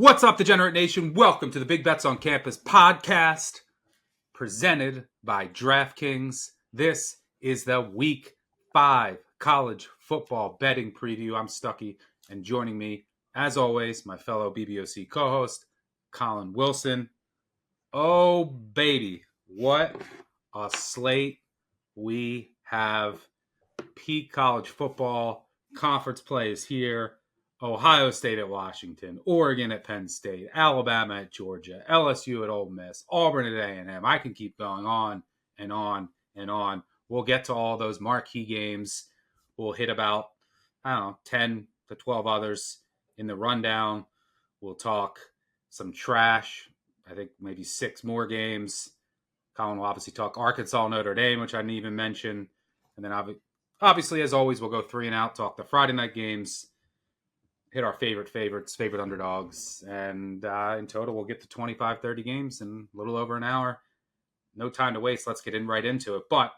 What's up, Degenerate Nation? Welcome to the Big Bets on Campus podcast, presented by DraftKings. This is the Week 5 college football betting preview. I'm Stuckey, and joining me, as always, my fellow BBOC co-host, Collin Wilson. Oh, baby, what a slate we have. Peak college football, conference play is here. Ohio State at Washington, Oregon at Penn State, Alabama at Georgia, LSU at Ole Miss, Auburn at A&M. I can keep going on and on and on. We'll get to all those marquee games. We'll hit about, 10 to 12 others in the rundown. We'll talk some trash. I think maybe 6 more games. Collin will obviously talk Arkansas, Notre Dame, which I didn't even mention. And then obviously, as always, we'll go 3 and out, talk the Friday night games, hit our favorite underdogs. And in total, we'll get to 25, 30 games in a little over an hour. No time to waste. Let's get right into it. But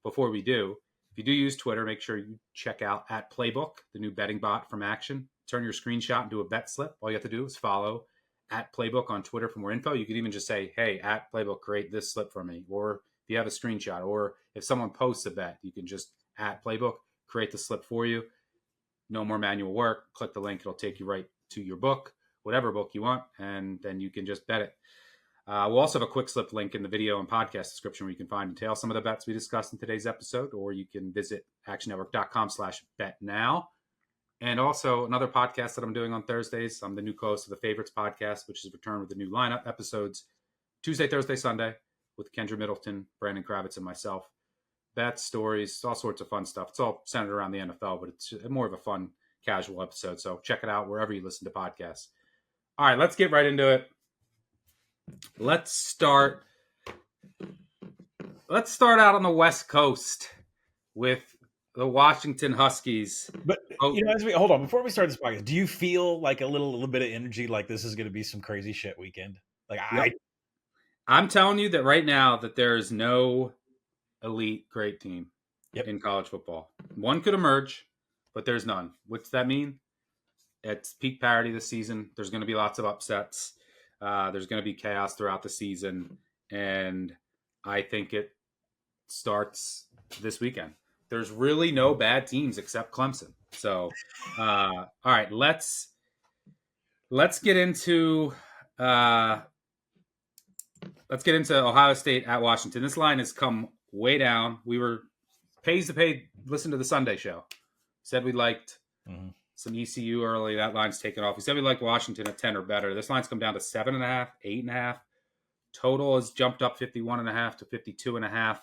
before we do, if you do use Twitter, make sure you check out @Playbook, the new betting bot from Action. Turn your screenshot into a bet slip. All you have to do is follow @Playbook on Twitter for more info. You could even just say, hey, @Playbook, create this slip for me. Or if you have a screenshot, or if someone posts a bet, you can just @Playbook, create the slip for you. No more manual work. Click the link. It'll take you right to your book, whatever book you want, and then you can just bet it. We'll also have a quick slip link in the video and podcast description where you can find and tail some of the bets we discussed in today's episode, or you can visit actionnetwork.com/betnow. And also another podcast that I'm doing on Thursdays. I'm the new co-host of the Favorites podcast, which is returned with the new lineup episodes Tuesday, Thursday, Sunday with Kendra Middleton, Brandon Kravitz, and myself. Bets, stories, all sorts of fun stuff. It's all centered around the NFL, but it's more of a fun, casual episode. So check it out wherever you listen to podcasts. All right, let's get right into it. Let's start out on the West Coast with the Washington Huskies. But hold on, before we start this podcast, do you feel like a little bit of energy, like this is going to be some crazy shit weekend? I'm telling you that right now that there is no elite great team in college football. One could emerge, but there's none. What's that mean? It's peak parity this season. There's going to be lots of upsets. There's going to be chaos throughout the season, and I think it starts this weekend. There's really no bad teams except Clemson. So, all right, let's get into Ohio State at Washington. This line has come way down. We were pays to pay. Listen to the Sunday show. Said we liked some ECU early. That line's taken off. We said we liked Washington at 10 or better. This line's come down to 7.5, 8.5. Total has jumped up 51.5 to 52.5.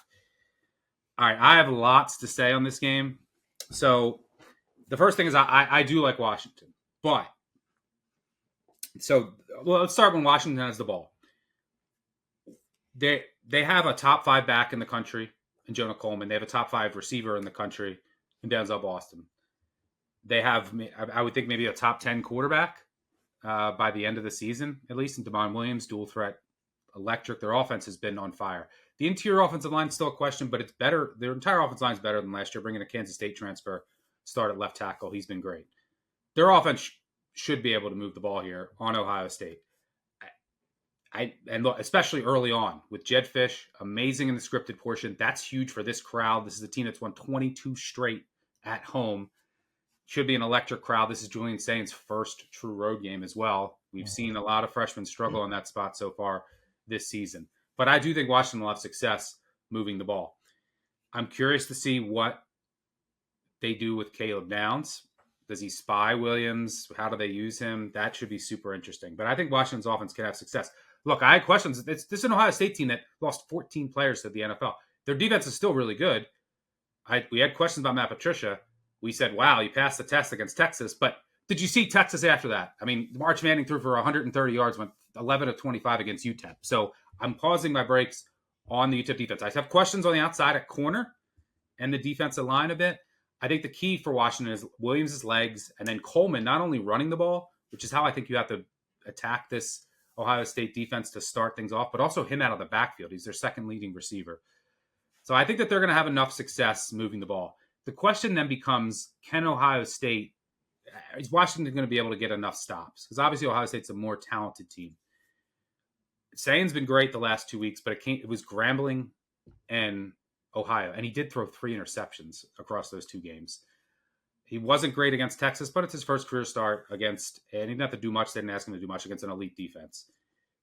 All right, I have lots to say on this game. So the first thing is I do like Washington, but let's start when Washington has the ball. They have a top 5 back in the country in Jonah Coleman. They have a top 5 receiver in the country in Denzel Boston. They have, I would think, maybe a top 10 quarterback by the end of the season, at least, in Damon Williams, dual threat, electric. Their offense has been on fire. The interior offensive line is still a question, but it's better. Their entire offensive line is better than last year. Bringing a Kansas State transfer, start at left tackle. He's been great. Their offense should be able to move the ball here on Ohio State. And look, especially early on with Jed Fish, amazing in the scripted portion. That's huge for this crowd. This is a team that's won 22 straight at home. Should be an electric crowd. This is Julian Saint's first true road game as well. We've seen a lot of freshmen struggle in that spot so far this season. But I do think Washington will have success moving the ball. I'm curious to see what they do with Caleb Downs. Does he spy Williams? How do they use him? That should be super interesting. But I think Washington's offense can have success. Look, I had questions. This is an Ohio State team that lost 14 players to the NFL. Their defense is still really good. We had questions about Matt Patricia. We said, wow, you passed the test against Texas. But did you see Texas after that? I mean, March Manning threw for 130 yards, went 11 of 25 against UTEP. So I'm pausing my brakes on the UTEP defense. I have questions on the outside at corner and the defensive line a bit. I think the key for Washington is Williams' legs, and then Coleman not only running the ball, which is how I think you have to attack this Ohio State defense to start things off, but also him out of the backfield. He's their second leading receiver. So I think that they're going to have enough success moving the ball. The question then becomes, can Ohio State is Washington going to be able to get enough stops? Because obviously Ohio State's a more talented team. Sain's been great the last 2 weeks, but it was Grambling and Ohio, and he did throw 3 interceptions across those 2 games. He wasn't great against Texas, but it's his first career start against, and he didn't have to do much. They didn't ask him to do much against an elite defense.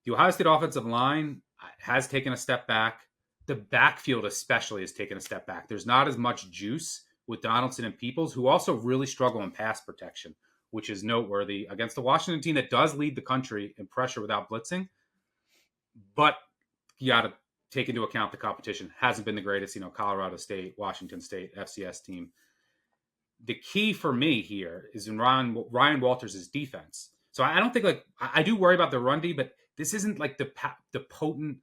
The Ohio State offensive line has taken a step back. The backfield especially has taken a step back. There's not as much juice with Donaldson and Peoples, who also really struggle in pass protection, which is noteworthy against the Washington team that does lead the country in pressure without blitzing. But you got to take into account the competition. Hasn't been the greatest, Colorado State, Washington State, FCS team. The key for me here is in Ryan Walters' defense. So I don't think I do worry about the run D, but this isn't like the potent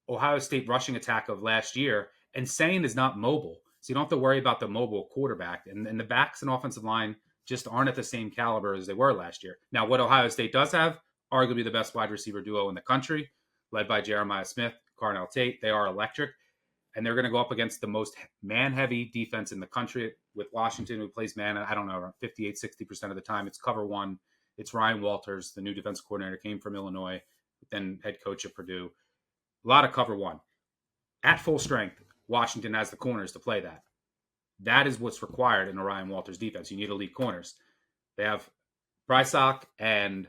Ohio State rushing attack of last year. And Sain is not mobile. So you don't have to worry about the mobile quarterback. And the backs and offensive line just aren't at the same caliber as they were last year. Now, what Ohio State does have, arguably the best wide receiver duo in the country, led by Jeremiah Smith, Carnell Tate. They are electric. And they're going to go up against the most man-heavy defense in the country with Washington, who plays man, I don't know, around 58, 60% of the time. It's cover one. It's Ryan Walters, the new defense coordinator, came from Illinois, then head coach at Purdue. A lot of cover one. At full strength, Washington has the corners to play that. That is what's required in a Ryan Walters defense. You need elite corners. They have Brysock and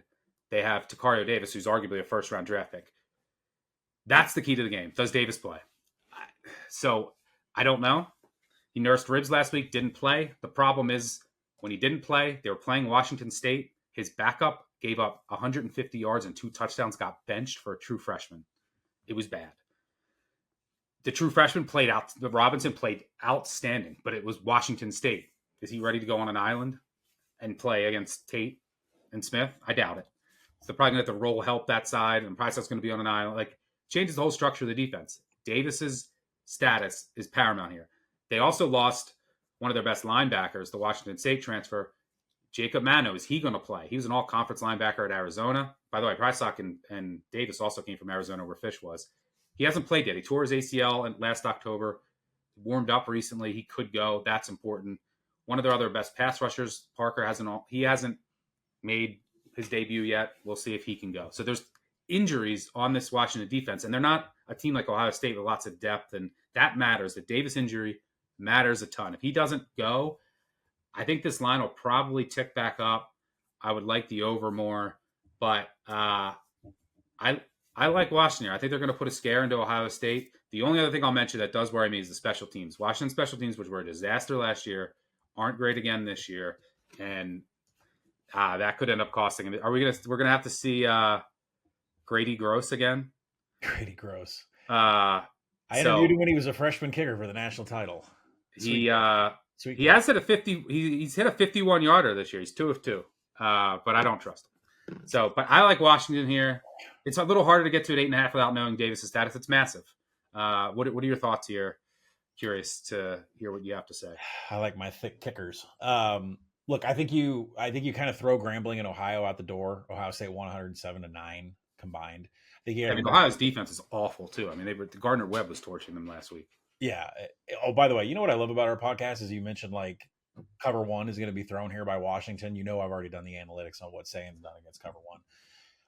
they have Takario Davis, who's arguably a first-round draft pick. That's the key to the game. Does Davis play? So I don't know. He nursed ribs last week, didn't play. The problem is when he didn't play, they were playing Washington State. His backup gave up 150 yards and 2 touchdowns, got benched for a true freshman. It was bad. The true freshman Robinson played outstanding, but it was Washington State. Is he ready to go on an island and play against Tate and Smith? I doubt it. So they're probably going to have to roll help that side, and Price's going to be on an island. Changes the whole structure of the defense. Davis's status is paramount here. They also lost one of their best linebackers, the Washington State transfer, Jacob Mano. Is he going to play? He was an all-conference linebacker at Arizona. By the way, Pricelock and Davis also came from Arizona, where Fish was. He hasn't played yet. He tore his ACL last October, warmed up recently. He could go. That's important. One of their other best pass rushers, Parker, hasn't made his debut yet. We'll see if he can go. So there's injuries on this Washington defense, and they're not a team like Ohio State with lots of depth, and that matters. The Davis injury matters a ton. If he doesn't go, I think this line will probably tick back up. I would like the over more, but I like Washington. I think they're going to put a scare into Ohio State. The only other thing I'll mention that does worry me is the special teams. Washington special teams, which were a disaster last year, aren't great again this year, and that could end up costing. We're gonna have to see Grady Gross again? Grady Gross. I interviewed him when he was a freshman kicker for the national title. He has hit a 50. He's hit a 51-yarder this year. He's 2 of 2, but I don't trust him. So, but I like Washington here. It's a little harder to get to at 8.5 without knowing Davis's status. It's massive. What are your thoughts here? Curious to hear what you have to say. I like my thick kickers. Look, I think you kind of throw Grambling and Ohio out the door. Ohio State 107-9 combined. Ohio's defense is awful too. Gardner Webb was torching them last week. Yeah. Oh, by the way, you know what I love about our podcast is you mentioned cover one is going to be thrown here by Washington. I've already done the analytics on what Sain's done against cover one.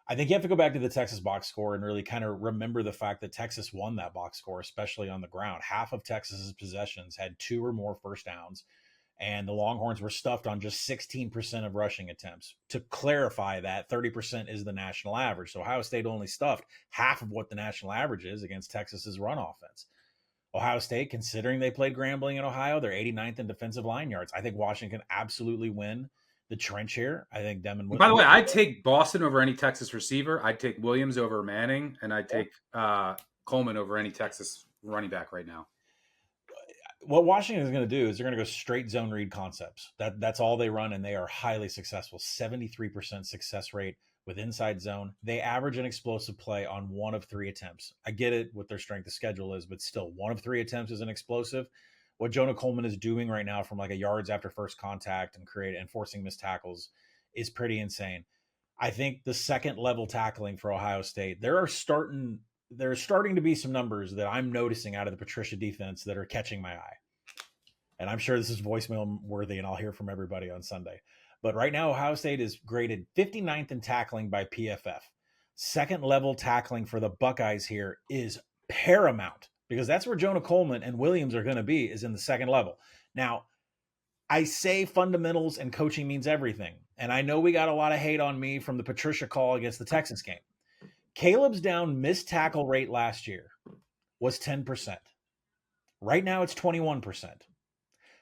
I think you have to go back to the Texas box score and really kind of remember the fact that Texas won that box score, especially on the ground. Half of Texas's possessions had 2 or more first downs, and the Longhorns were stuffed on just 16% of rushing attempts. To clarify that, 30% is the national average. So Ohio State only stuffed half of what the national average is against Texas's run offense. Ohio State, considering they played Grambling in Ohio, they're 89th in defensive line yards. I think Washington can absolutely win the trench here. I think Demon. By the way, I'd take Boston over any Texas receiver. I'd take Williams over Manning, and I'd take Coleman over any Texas running back right now. What Washington is going to do is they're going to go straight zone read concepts. That's all they run, and they are highly successful. 73% success rate with inside zone. They average an explosive play on 1 of 3 attempts. I get it what their strength of schedule is, but still 1 of 3 attempts is an explosive. What Jonah Coleman is doing right now from a yards after first contact and forcing missed tackles is pretty insane. I think the second level tackling for Ohio State, there's starting to be some numbers that I'm noticing out of the Patricia defense that are catching my eye. And I'm sure this is voicemail worthy, and I'll hear from everybody on Sunday. But right now, Ohio State is graded 59th in tackling by PFF. Second level tackling for the Buckeyes here is paramount, because that's where Jonah Coleman and Williams are going to be, is in the second level. Now, I say fundamentals and coaching means everything. And I know we got a lot of hate on me from the Patricia call against the Texas game. Caleb's down missed tackle rate last year was 10%. Right now it's 21%.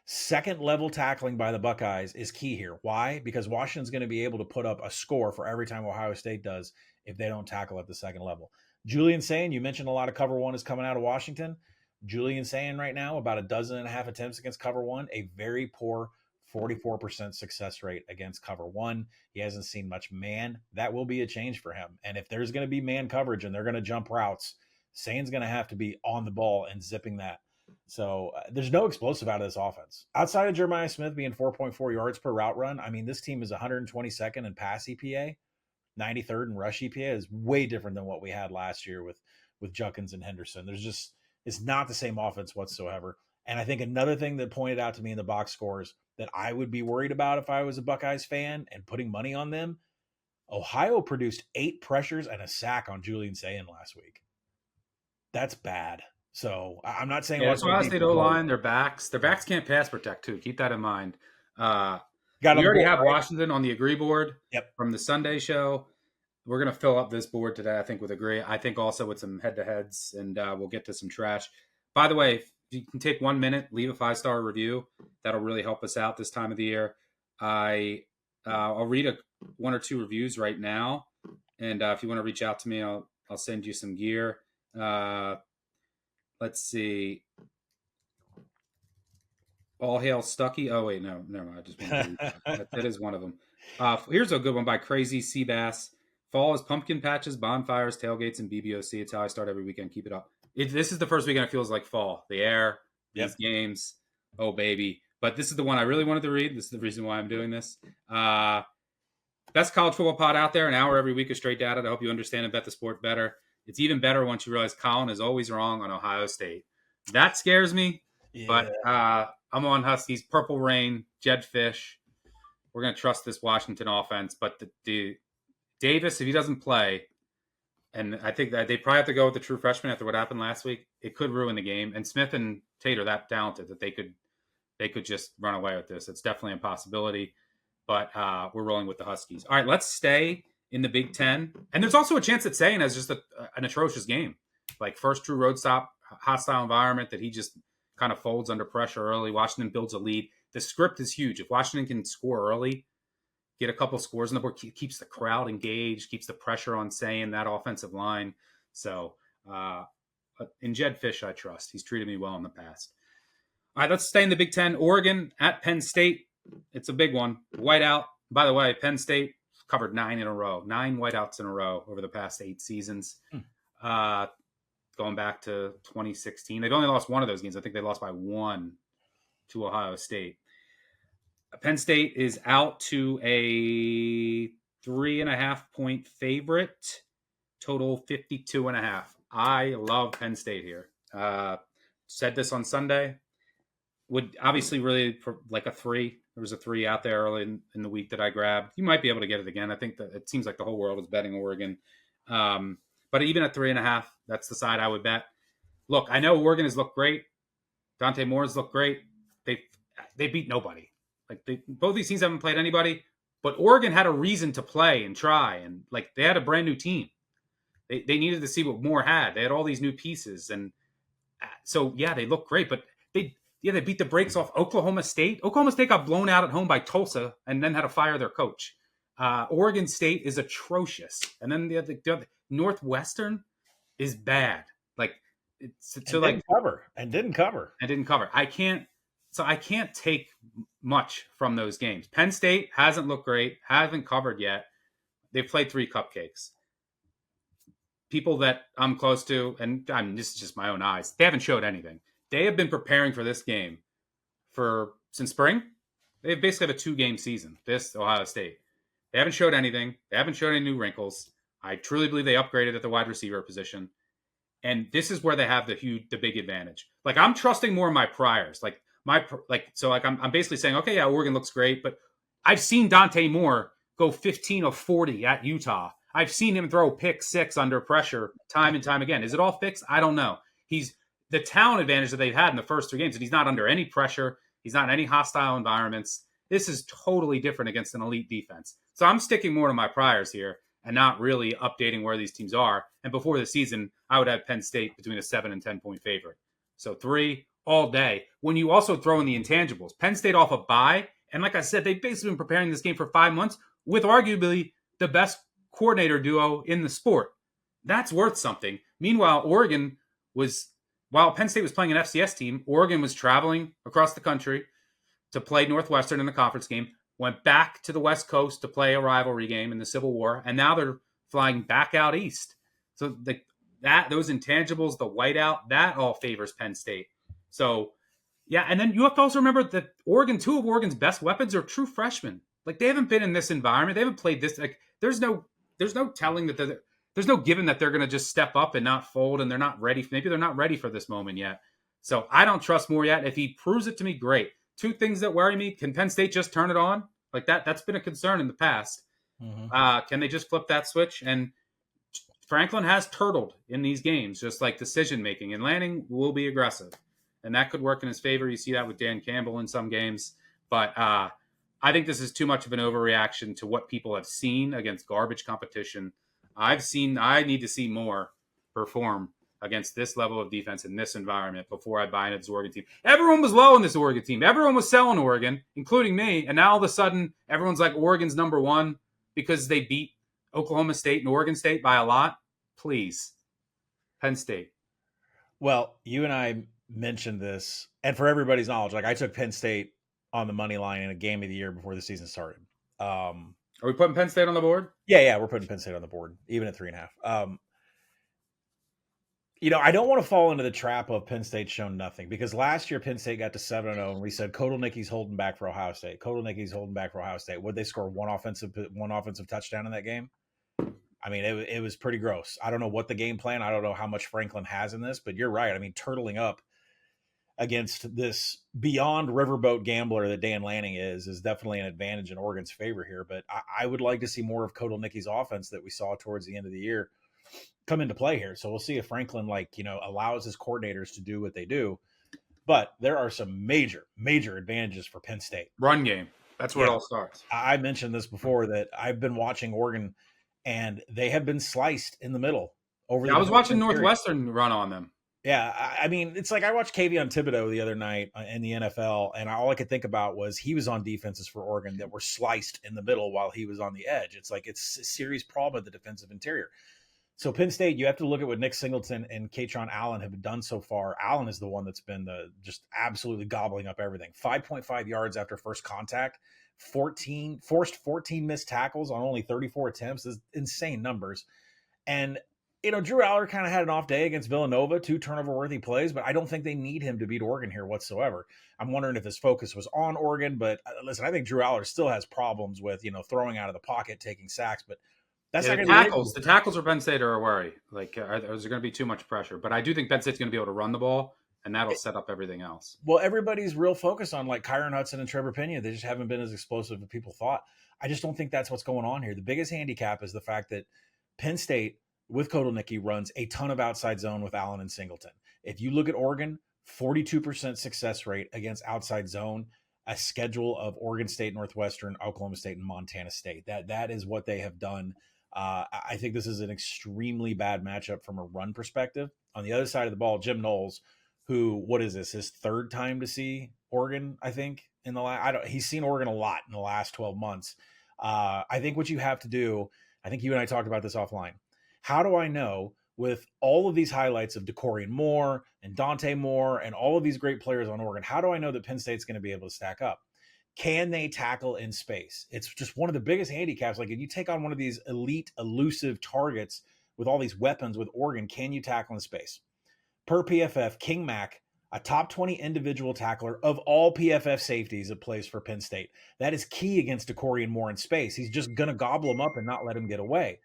Second level tackling by the Buckeyes is key here. Why? Because Washington's going to be able to put up a score for every time Ohio State does if they don't tackle at the second level. Julian Sayin, you mentioned a lot of cover one is coming out of Washington. Julian Sayin right now, about 12.5 attempts against cover one, a very poor 44% success rate against cover one. He hasn't seen much man. That will be a change for him. And if there's going to be man coverage and they're going to jump routes, Sayin's going to have to be on the ball and zipping that. So there's no explosive out of this offense. Outside of Jeremiah Smith being 4.4 yards per route run, I mean, this team is 122nd in pass EPA, 93rd in rush EPA. Is way different than what we had last year with Junkins and Henderson. It's not the same offense whatsoever. And I think another thing that pointed out to me in the box scores that I would be worried about if I was a Buckeyes fan and putting money on them, Ohio produced 8 pressures and a sack on Julian Sayin last week. That's bad. So I'm not saying Ohio State O-line, their backs can't pass protect too. Keep that in mind. We already have Washington on the agree board from the Sunday show. We're going to fill up this board today, I think, with agree. I think also with some head-to-heads, and we'll get to some trash. By the way, if you can take 1 minute, leave a 5-star review. That'll really help us out this time of the year. I'll read 1 or 2 reviews right now, and if you want to reach out to me, I'll send you some gear. Let's see. All hail Stuckey. Oh, wait, no, never mind. I just want to read that is one of them. Here's a good one by Crazy Seabass. Fall is pumpkin patches, bonfires, tailgates, and BBOC. It's how I start every weekend. Keep it up. This is the first weekend it feels like fall. The air, these games. Oh, baby. But this is the one I really wanted to read. This is the reason why I'm doing this. Best college football pod out there. An hour every week of straight data to help you understand and bet the sport better. It's even better once you realize Collin is always wrong on Ohio State. That scares me. Yeah. But I'm on Huskies. Purple Rain, Jed Fish. We're going to trust this Washington offense. But the Davis, if he doesn't play, and I think that they probably have to go with the true freshman after what happened last week, it could ruin the game. And Smith and Tate are that talented that they could just run away with this. It's definitely a possibility. But we're rolling with the Huskies. All right, let's stay in the Big Ten. And there's also a chance that Sayin has just an atrocious game. Like first true road stop, hostile environment that he just kind of folds under pressure early. Washington builds a lead. The script is huge. If Washington can score early, get a couple scores on the board, keeps the crowd engaged, keeps the pressure on Sayin, that offensive line. So in Jed Fish, I trust. He's treated me well in the past. All right, let's stay in the Big Ten. Oregon at Penn State. It's a big one. Whiteout. By the way, Penn State covered 9 in a row. 9 whiteouts in a row over the past 8 seasons. Going back to 2016. They've only lost one of those games. I think they lost by 1 to Ohio State. Penn State is out to a 3.5-point favorite. Total 52.5. I love Penn State here. Said this on Sunday. Would obviously really like a 3. There was a 3 out there early in the week that I grabbed. You might be able to get it again. I think that it seems like the whole world is betting Oregon. But even at 3.5, that's the side I would bet. Look, I know Oregon has looked great. Dante Moore's looked great. They beat nobody. Like both these teams haven't played anybody, but Oregon had a reason to play and try, and like they had a brand new team. They needed to see what Moore had. They had all these new pieces, and so yeah, they look great. But they beat the brakes off Oklahoma State. Oklahoma State got blown out at home by Tulsa, and then had to fire their coach. Oregon State is atrocious, and then the other Northwestern is bad. Like didn't cover. I can't take much from those games. Penn State hasn't looked great, haven't covered yet. They've played 3 cupcakes. People that I'm close to, and this is just my own eyes, they haven't showed anything. They have been preparing for this game since spring. They basically have a 2-game season, this Ohio State. They haven't showed anything. They haven't showed any new wrinkles. I truly believe they upgraded at the wide receiver position. And this is where they have the big advantage. Like I'm trusting more of my priors. I'm basically saying, okay, yeah, Oregon looks great, but I've seen Dante Moore go 15 of 40 at Utah. I've seen him throw pick six under pressure time and time again. Is it all fixed? I don't know. He's the talent advantage that they've had in the first 3 games, and he's not under any pressure. He's not in any hostile environments. This is totally different against an elite defense. So I'm sticking more to my priors here and not really updating where these teams are. And before the season, I would have Penn State between a 7 and 10 point favorite. So 3 all day. When you also throw in the intangibles, Penn State off a bye. And like I said, they've basically been preparing this game for 5 months with arguably the best coordinator duo in the sport. That's worth something. Meanwhile, while Penn State was playing an FCS team, Oregon was traveling across the country to play Northwestern in the conference game, went back to the West Coast to play a rivalry game in the Civil War, and now they're flying back out east. So those intangibles, the whiteout, that all favors Penn State. So, yeah, and then you have to also remember that two of Oregon's best weapons are true freshmen. Like, they haven't been in this environment. They haven't played this. Like, there's no telling that there's no given that they're going to just step up and not fold, and they're not ready. Maybe they're not ready for this moment yet. So I don't trust Moore yet. If he proves it to me, great. 2 things that worry me. Can Penn State just turn it on? Like that's been a concern in the past. Mm-hmm. Can they just flip that switch? And Franklin has turtled in these games, just like decision-making. And Lanning will be aggressive. And that could work in his favor. You see that with Dan Campbell in some games. But I think this is too much of an overreaction to what people have seen against garbage competition. I need to see Moore perform against this level of defense in this environment before I buy into this Oregon team. Everyone was low in this Oregon team. Everyone was selling Oregon, including me. And now all of a sudden, everyone's like Oregon's number one because they beat Oklahoma State and Oregon State by a lot. Please. Penn State. Well, you and I mentioned this, and for everybody's knowledge, like I took Penn State on the money line in a game of the year before the season started. Are we putting Penn State on the board? Yeah, we're putting Penn State on the board, even at 3.5. I don't want to fall into the trap of Penn State shown nothing, because last year Penn State got to 7-0, and we said Kotelnicki's holding back for Ohio State. Would they score one offensive touchdown in that game? I mean, it was pretty gross. I don't know what the game plan. I don't know how much Franklin has in this, but you're right. I mean, turtling up against this beyond riverboat gambler that Dan Lanning is definitely an advantage in Oregon's favor here. But I would like to see more of Kotelnicki's offense that we saw towards the end of the year come into play here. So we'll see if Franklin, allows his coordinators to do what they do. But there are some major, major advantages for Penn State. Run game. That's where it all starts. I mentioned this before, that I've been watching Oregon, and they have been sliced in the middle. I was watching Northwestern run on them. Yeah, I mean, it's like I watched Kayvon Thibodeau the other night in the NFL, and all I could think about was he was on defenses for Oregon that were sliced in the middle while he was on the edge. It's like it's a serious problem at the defensive interior. So Penn State, you have to look at what Nick Singleton and Katron Allen have done so far. Allen is the one that's been just absolutely gobbling up everything. 5.5 yards after first contact, 14 missed tackles on only 34 attempts. This is insane numbers. And Drew Aller kind of had an off day against Villanova, 2 turnover-worthy plays, but I don't think they need him to beat Oregon here whatsoever. I'm wondering if his focus was on Oregon, but listen, I think Drew Aller still has problems with, throwing out of the pocket, taking sacks, but that's not going to be tackles. The tackles for Penn State are a worry. Like, is there going to be too much pressure? But I do think Penn State's going to be able to run the ball, and that'll set up everything else. Well, everybody's real focused on like Kyron Hudson and Trevor Pena. They just haven't been as explosive as people thought. I just don't think that's what's going on here. The biggest handicap is the fact that Penn State with Kotelnicki runs a ton of outside zone with Allen and Singleton. If you look at Oregon, 42% success rate against outside zone, a schedule of Oregon State, Northwestern, Oklahoma State, and Montana State. That is what they have done. I think this is an extremely bad matchup from a run perspective. On the other side of the ball, Jim Knowles, who, what is this, his 3rd time to see Oregon, I think, in the he's seen Oregon a lot in the last 12 months. I think what you have to do, I think you and I talked about this offline. How do I know, with all of these highlights of DeCorian Moore and Dante Moore and all of these great players on Oregon, how do I know that Penn State's going to be able to stack up? Can they tackle in space? It's just one of the biggest handicaps. Like, if you take on one of these elite, elusive targets with all these weapons with Oregon, can you tackle in space? Per PFF, King Mack, a top 20 individual tackler of all PFF safeties that plays for Penn State. That is key against DeCorian Moore in space. He's just going to gobble him up and not let him get away.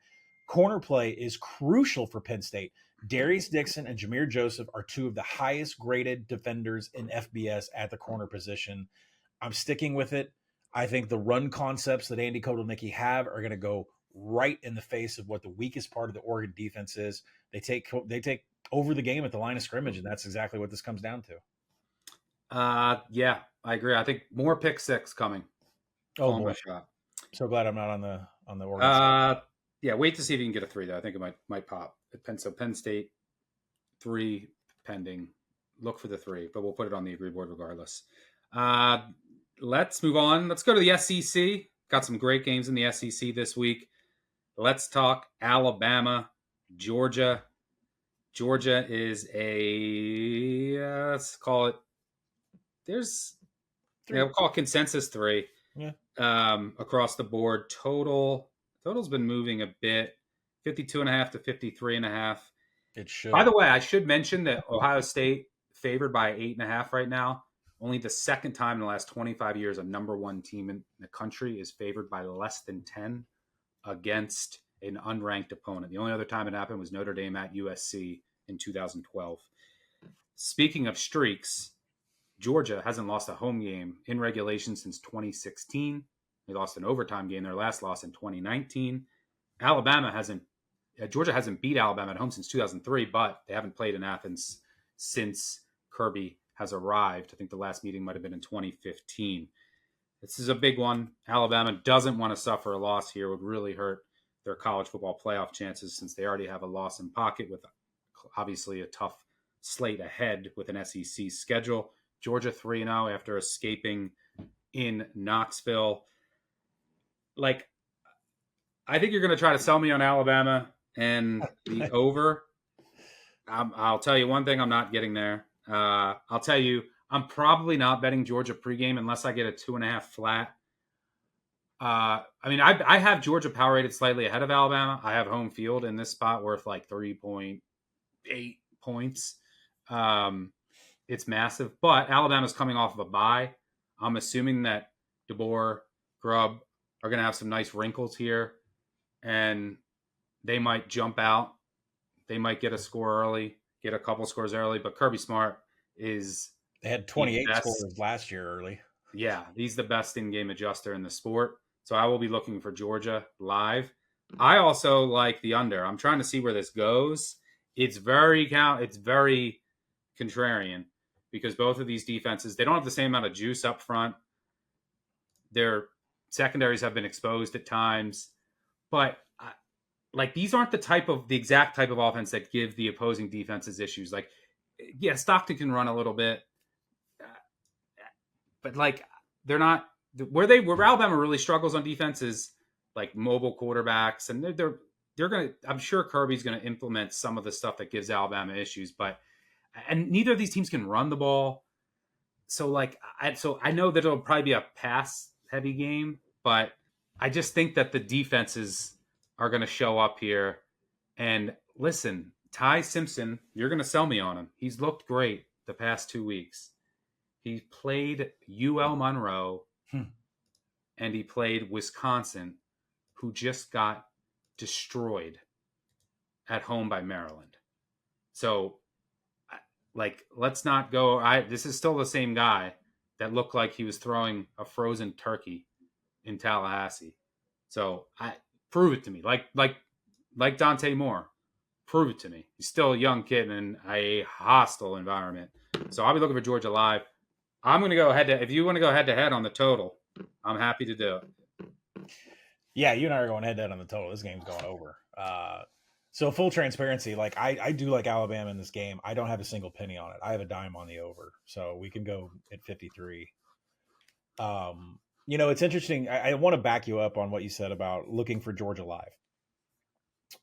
Corner play is crucial for Penn State. Darius Dixon and Jameer Joseph are 2 of the highest graded defenders in FBS at the corner position. I'm sticking with it. I think the run concepts that Andy Kotelnicki have are going to go right in the face of what the weakest part of the Oregon defense is. They take over the game at the line of scrimmage, and that's exactly what this comes down to. Yeah, I agree. I think more pick six coming. Oh Calling boy, my shot. so glad I'm not on the Oregon side. Yeah, wait to see if you can get a 3 though. I think it might pop. So Penn State 3 pending. Look for the 3, but we'll put it on the agree board regardless. Let's move on. Let's go to the SEC. Got some great games in the SEC this week. Let's talk Alabama, Georgia. Georgia is let's call it. We'll call it consensus 3. Yeah. Across the board. Total's been moving a bit, 52.5 to 53.5. It should. By the way, I should mention that Ohio State favored by 8.5 right now. Only the second time in the last 25 years a number 1 team in the country is favored by less than 10 against an unranked opponent. The only other time it happened was Notre Dame at USC in 2012. Speaking of streaks, Georgia hasn't lost a home game in regulation since 2016. They lost an overtime game, their last loss in 2019. Georgia hasn't beat Alabama at home since 2003, but they haven't played in Athens since Kirby has arrived. I think the last meeting might have been in 2015. This is a big one. Alabama doesn't want to suffer a loss here. It would really hurt their college football playoff chances since they already have a loss in pocket with obviously a tough slate ahead with an SEC schedule. Georgia 3-0 after escaping in Knoxville. I think you're going to try to sell me on Alabama and the over. I'll tell you one thing, I'm not getting there. I'll tell you, I'm probably not betting Georgia pregame unless I get a 2.5 flat. I have Georgia power rated slightly ahead of Alabama. I have home field in this spot worth like 3.8 points. It's massive, but Alabama's coming off of a bye. I'm assuming that DeBoer, Grubb are going to have some nice wrinkles here, and they might jump out. They might get a score early, get a couple scores early, but Kirby Smart is... They had 28 scores last year early. Yeah, he's the best in-game adjuster in the sport. So I will be looking for Georgia live. I also like the under. I'm trying to see where this goes. It's very contrarian because both of these defenses, they don't have the same amount of juice up front. Their secondaries have been exposed at times, but these aren't the exact type of offense that give the opposing defenses issues. Stockton can run a little bit, but they're not where Alabama really struggles on defense is like mobile quarterbacks, and they're gonna. I'm sure Kirby's gonna implement some of the stuff that gives Alabama issues, and neither of these teams can run the ball. So I know that it'll probably be a pass heavy game, but I just think that the defenses are going to show up here. And listen, Ty Simpson, you're going to sell me on him. He's looked great the past 2 weeks. He played UL Monroe and he played Wisconsin, who just got destroyed at home by Maryland. So, let's not go. This is still the same guy that looked like he was throwing a frozen turkey in Tallahassee. So, prove it to me. Like Dante Moore, prove it to me. He's still a young kid in a hostile environment. So I'll be looking for Georgia live. I'm going to go if you want to go head to head on the total, I'm happy to do it. Yeah, you and I are going head to head on the total. This game's going over. So full transparency, I do like Alabama in this game. I don't have a single penny on it. I have a dime on the over. So we can go at 53. It's interesting. I want to back you up on what you said about looking for Georgia live.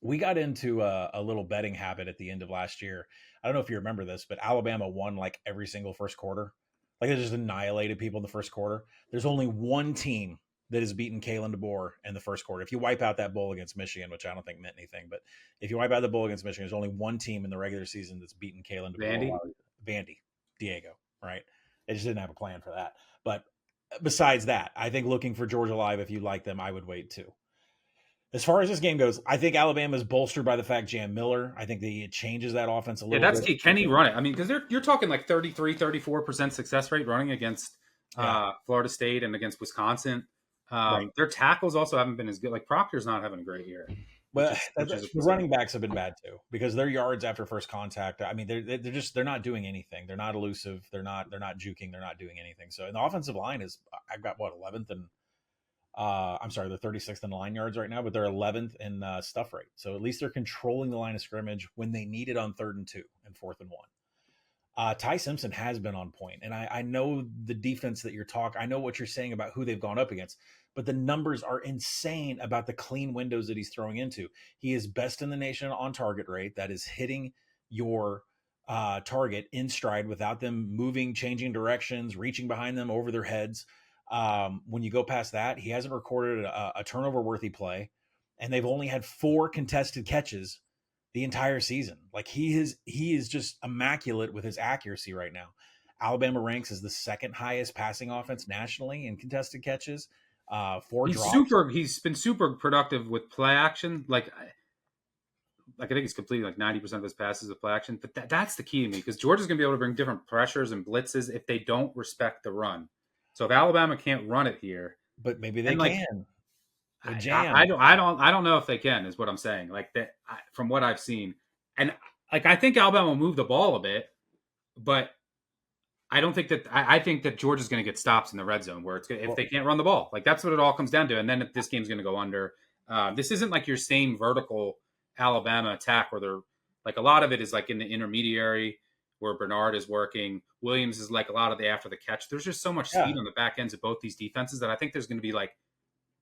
We got into a little betting habit at the end of last year. I don't know if you remember this, but Alabama won every single first quarter. They just annihilated people in the first quarter. There's only one team that has beaten Kalen DeBoer in the first quarter. If you wipe out that bowl against Michigan, which I don't think meant anything, but if you wipe out the bowl against Michigan, there's only one team in the regular season that's beaten Kalen DeBoer. Vandy, Diego, right? They just didn't have a plan for that. But besides that, I think looking for Georgia live, if you like them, I would wait too. As far as this game goes, I think Alabama is bolstered by the fact Jam Miller. I think it changes that offense a little bit. Yeah, that's key. Can he run it? I mean, because you're talking 33, 34% success rate running against Florida State and against Wisconsin. Right. Their tackles also haven't been as good. Like Proctor's not having a great year. Well, the running backs have been bad too because their yards after first contact. I mean, they're not doing anything. They're not elusive. They're not juking. They're not doing anything. So, and the offensive line is, I've got what 11th and I'm sorry, they're 36th in line yards right now, but they're 11th in stuff rate. So at least they're controlling the line of scrimmage when they need it on 3rd and 2 and 4th and 1. Ty Simpson has been on point, and I know the defense that you're talking. I know what you're saying about who they've gone up against, but the numbers are insane about the clean windows that he's throwing into. He is best in the nation on target rate. That is hitting your target in stride without them moving, changing directions, reaching behind them over their heads. When you go past that, he hasn't recorded a turnover-worthy play, and they've only had 4 contested catches the entire season. Like he is just immaculate with his accuracy right now. Alabama ranks as the 2nd highest passing offense nationally in contested catches. 4 drops. He's been super productive with play action. Like I think he's completing like 90% of his passes with play action. But that's the key to me because Georgia's going to be able to bring different pressures and blitzes if they don't respect the run. So if Alabama can't run it here, but maybe they can. I don't know if they can. Is what I'm saying. Like that from what I've seen, and like I think Alabama will move the ball a bit, but I don't think that. I think that Georgia's going to get stops in the red zone where if they can't run the ball. Like that's what it all comes down to. And then if this game's going to go under, this isn't like your same vertical Alabama attack where they're like a lot of it is like in the intermediary where Bernard is working. Williams is like a lot of the after the catch. There's just so much speed on the back ends of both these defenses that I think there's going to be like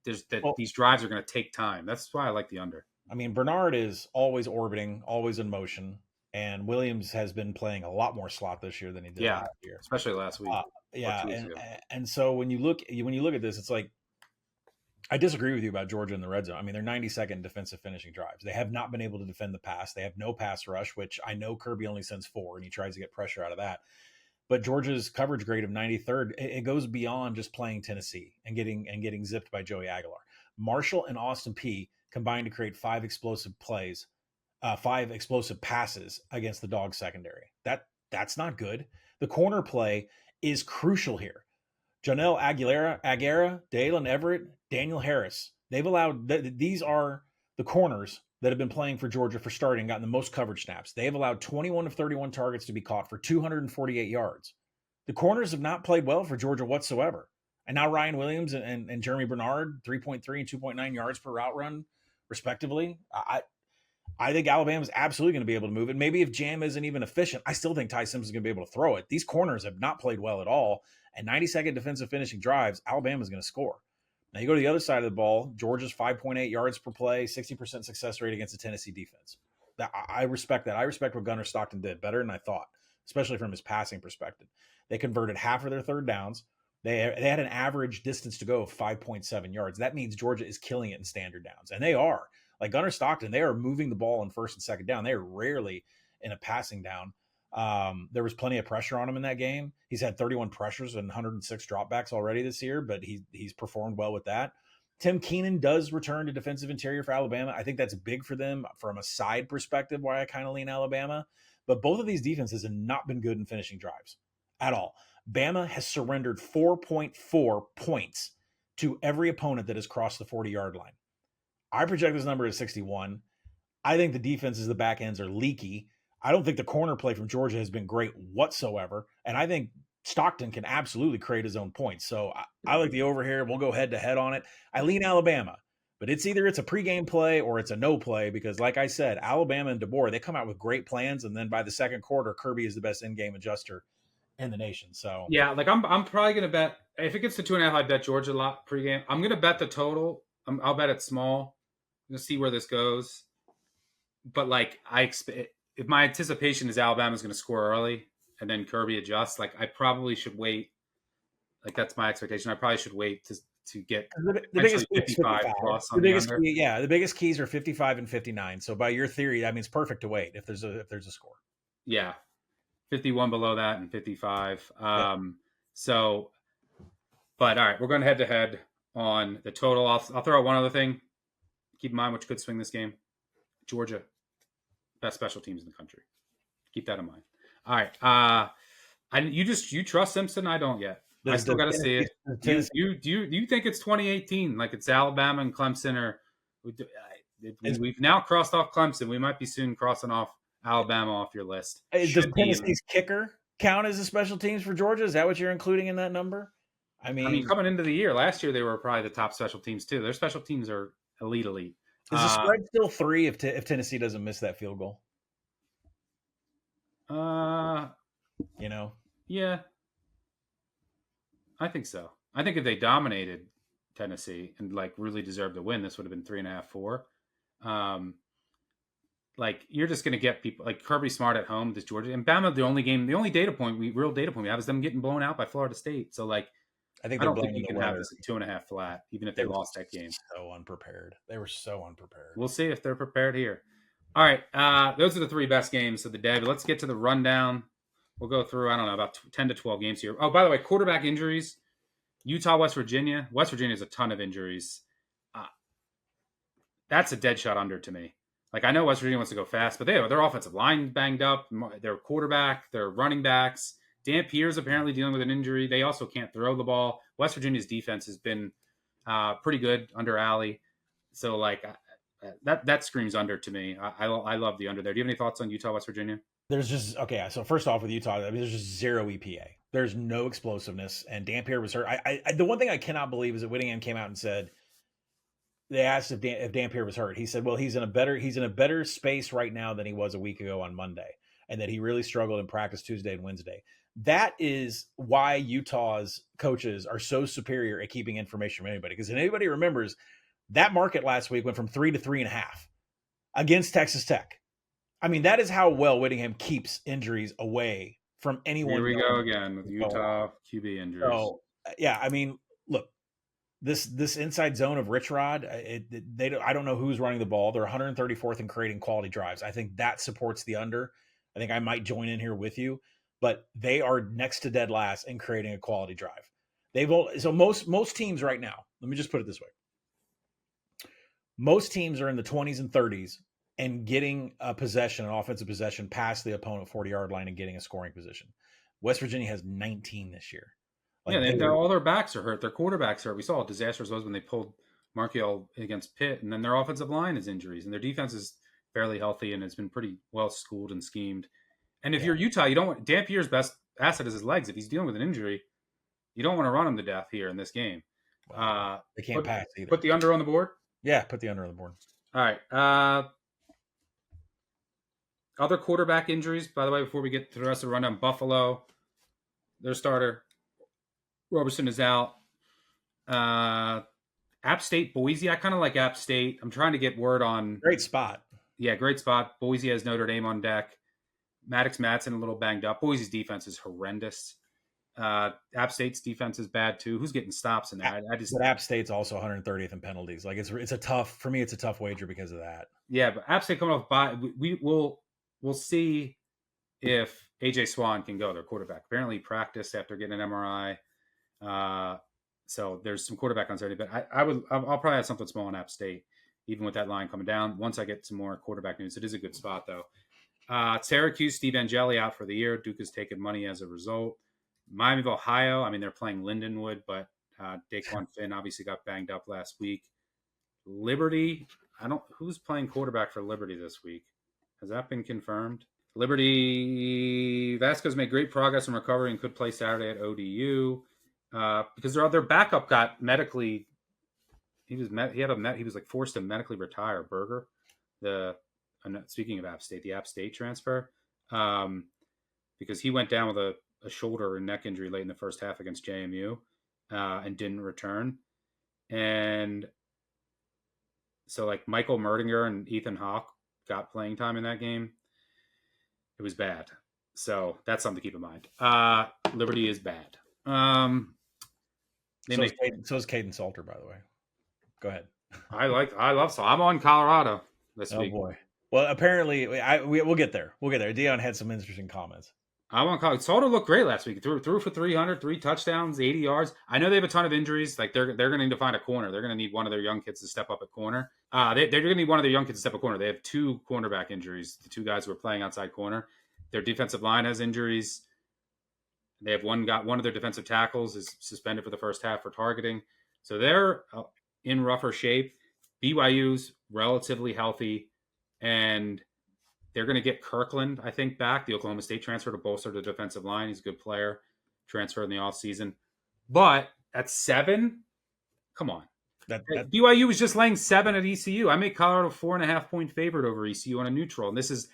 these drives are going to take time. That's why I like the under. I mean, Bernard is always orbiting, always in motion, and Williams has been playing a lot more slot this year than he did last year, especially last week. And so when you look at this, it's like I disagree with you about Georgia in the red zone. I mean, they're 92nd defensive finishing drives. They have not been able to defend the pass. They have no pass rush, which I know Kirby only sends 4, and he tries to get pressure out of that. But Georgia's coverage grade of 93rd, it goes beyond just playing Tennessee and getting zipped by Joey Aguilar. Marshall and Austin Peay combined to create 5 explosive plays, 5 explosive passes against the Dogs secondary. That's not good. The corner play is crucial here. Janelle Aguilera, Dalen Everett, Daniel Harris. They've allowed these are the corners that have been playing for Georgia for starting, gotten the most coverage snaps. They have allowed 21 of 31 targets to be caught for 248 yards. The corners have not played well for Georgia whatsoever. And now Ryan Williams and Jeremy Bernard, 3.3 and 2.9 yards per route run, respectively. I think Alabama's absolutely going to be able to move it. Maybe if Jam isn't even efficient, I still think Ty Simpson's going to be able to throw it. These corners have not played well at all. And 92nd defensive finishing drives, Alabama's going to score. Now you go to the other side of the ball, Georgia's 5.8 yards per play, 60% success rate against the Tennessee defense. I respect that. I respect what Gunnar Stockton did better than I thought, especially from his passing perspective. They converted half of their third downs. They had an average distance to go of 5.7 yards. That means Georgia is killing it in standard downs. And they are. Like Gunnar Stockton, they are moving the ball in first and second down. They are rarely in a passing down. There was plenty of pressure on him in that game. He's had 31 pressures and 106 dropbacks already this year, but he's performed well with that. Tim Keenan does return to defensive interior for Alabama. I think that's big for them from a side perspective, why I kind of lean Alabama. But both of these defenses have not been good in finishing drives at all. Bama has surrendered 4.4 points to every opponent that has crossed the 40-yard line. I project this number as 61. I think the defenses, the back ends are leaky. I don't think the corner play from Georgia has been great whatsoever. And I think Stockton can absolutely create his own points. So I like the over here. We'll go head to head on it. I lean Alabama, but it's either it's a pregame play or it's a no play because like I said, Alabama and DeBoer, they come out with great plans. And then by the second quarter, Kirby is the best in-game adjuster in the nation. So yeah, like I'm probably going to bet if it gets to 2.5, I bet Georgia a lot pregame. I'm going to bet the total. I'll bet it's small. I'm going to see where this goes. But like I expect, if my anticipation is Alabama's going to score early and then Kirby adjusts, like I probably should wait. Like that's my expectation. I probably should wait to get the biggest 55 plus on the under. The biggest keys are 55 and 59. So by your theory, that means perfect to wait if there's a score. Yeah, 51 below that and 55. So, but all right, we're going head to head on the total. I'll throw out one other thing. Keep in mind which could swing this game. Georgia. Best special teams in the country. Keep that in mind. All right. You trust Simpson? I don't yet. I still got to see it. Tennessee, Do you think it's 2018, like it's Alabama and Clemson, or we've now crossed off Clemson? We might be soon crossing off Alabama off your list. does Tennessee's kicker count as a special teams for Georgia? Is that what you're including in that number? I mean, coming into the year, last year they were probably the top special teams too. Their special teams are elite. Is the spread still 3 if Tennessee doesn't miss that field goal? Yeah, I think so. I think if they dominated Tennessee and like really deserved to win, this would have been 3.5, 4. Like you're just going to get people like Kirby Smart at home, this Georgia and Bama. The only real data point we have is them getting blown out by Florida State. So like, I don't think you can have this at 2.5 flat, even if they lost that game. So unprepared. They were so unprepared. We'll see if they're prepared here. All right, those are the 3 best games of the day. But let's get to the rundown. We'll go through, I don't know, about 10 to 12 games here. Oh, by the way, quarterback injuries. Utah, West Virginia. West Virginia has a ton of injuries. That's a dead shot under to me. Like, I know West Virginia wants to go fast, but their offensive line banged up. Their quarterback, their running backs. Dan Pierce apparently dealing with an injury. They also can't throw the ball. West Virginia's defense has been pretty good under Allie. So, like, that screams under to me. I love the under there. Do you have any thoughts on Utah, West Virginia? There's just, okay, so first off with Utah, I mean, there's just 0 EPA. There's no explosiveness, and Dan Pierce was hurt. The one thing I cannot believe is that Whittingham came out and said, they asked if Dan Pierce was hurt. He said, well, he's in a better space right now than he was a week ago on Monday, and that he really struggled in practice Tuesday and Wednesday. That is why Utah's coaches are so superior at keeping information from anybody. Because if anybody remembers, that market last week went from 3 to 3.5 against Texas Tech. I mean, that is how well Whittingham keeps injuries away from anyone. Here we go again with Utah QB injuries. So, yeah, I mean, look, this inside zone of Rich Rod, I don't know who's running the ball. They're 134th in creating quality drives. I think that supports the under. I think I might join in here with you, but they are next to dead last in creating a quality drive. Most teams right now, let me just put it this way. Most teams are in the 20s and 30s and getting an offensive possession past the opponent 40-yard line and getting a scoring position. West Virginia has 19 this year. All their backs are hurt. Their quarterbacks are hurt. We saw how disastrous it was when they pulled Markiel against Pitt, and then their offensive line is injuries, and their defense is fairly healthy and has been pretty well schooled and schemed. And if you're Utah, you don't want Dan Pierce's best asset is his legs. If he's dealing with an injury, you don't want to run him to death here in this game. They can't pass either. Put the under on the board? Yeah, put the under on the board. All right. Other quarterback injuries, by the way, before we get to the rest of the rundown, Buffalo, their starter, Roberson is out. App State, Boise. I kind of like App State. I'm trying to get word on. Great spot. Yeah, great spot. Boise has Notre Dame on deck. Maddox Madsen a little banged up. Boise's defense is horrendous. App State's defense is bad too. Who's getting stops in there? But App State's also 130th in penalties. Like it's a tough wager because of that. Yeah, but App State coming off by we'll see if AJ Swan can go, their quarterback. Apparently he practiced after getting an MRI. So there's some quarterback uncertainty, but I'll probably have something small on App State, even with that line coming down. Once I get some more quarterback news, it is a good spot though. Syracuse, Steve Angeli out for the year. Duke has taken money as a result. Miami of Ohio, I mean, they're playing Lindenwood, but Daquan Finn obviously got banged up last week. Liberty, who's playing quarterback for Liberty this week? Has that been confirmed? Liberty, Vasquez made great progress in recovery and could play Saturday at ODU because their backup got medically. He was like forced to medically retire. Berger, speaking of App State, the App State transfer, because he went down with a shoulder and neck injury late in the first half against JMU and didn't return. And so like Michael Merdinger and Ethan Hawke got playing time in that game. It was bad. So that's something to keep in mind. Liberty is bad. So is Caden Salter, by the way. Go ahead. I'm on Colorado this week. Oh boy. Well, apparently we'll get there. Dion had some interesting comments. I want Colorado. Salter looked great last week. Threw for 300, 3 touchdowns, 80 yards. I know they have a ton of injuries. Like they're going to need to find a corner. They're going to need one of their young kids to step up at corner. They're going to need one of their young kids to step at corner. They have 2 cornerback injuries. The 2 guys who are playing outside corner. Their defensive line has injuries. They have one of their defensive tackles is suspended for the first half for targeting. So they're in rougher shape. BYU's relatively healthy, and they're going to get Kirkland, I think, back, the Oklahoma State transfer, to bolster the defensive line. He's a good player, transferred in the offseason. But at 7, come on. BYU was just laying 7 at ECU. I made Colorado 4.5-point favorite over ECU on a neutral. And this is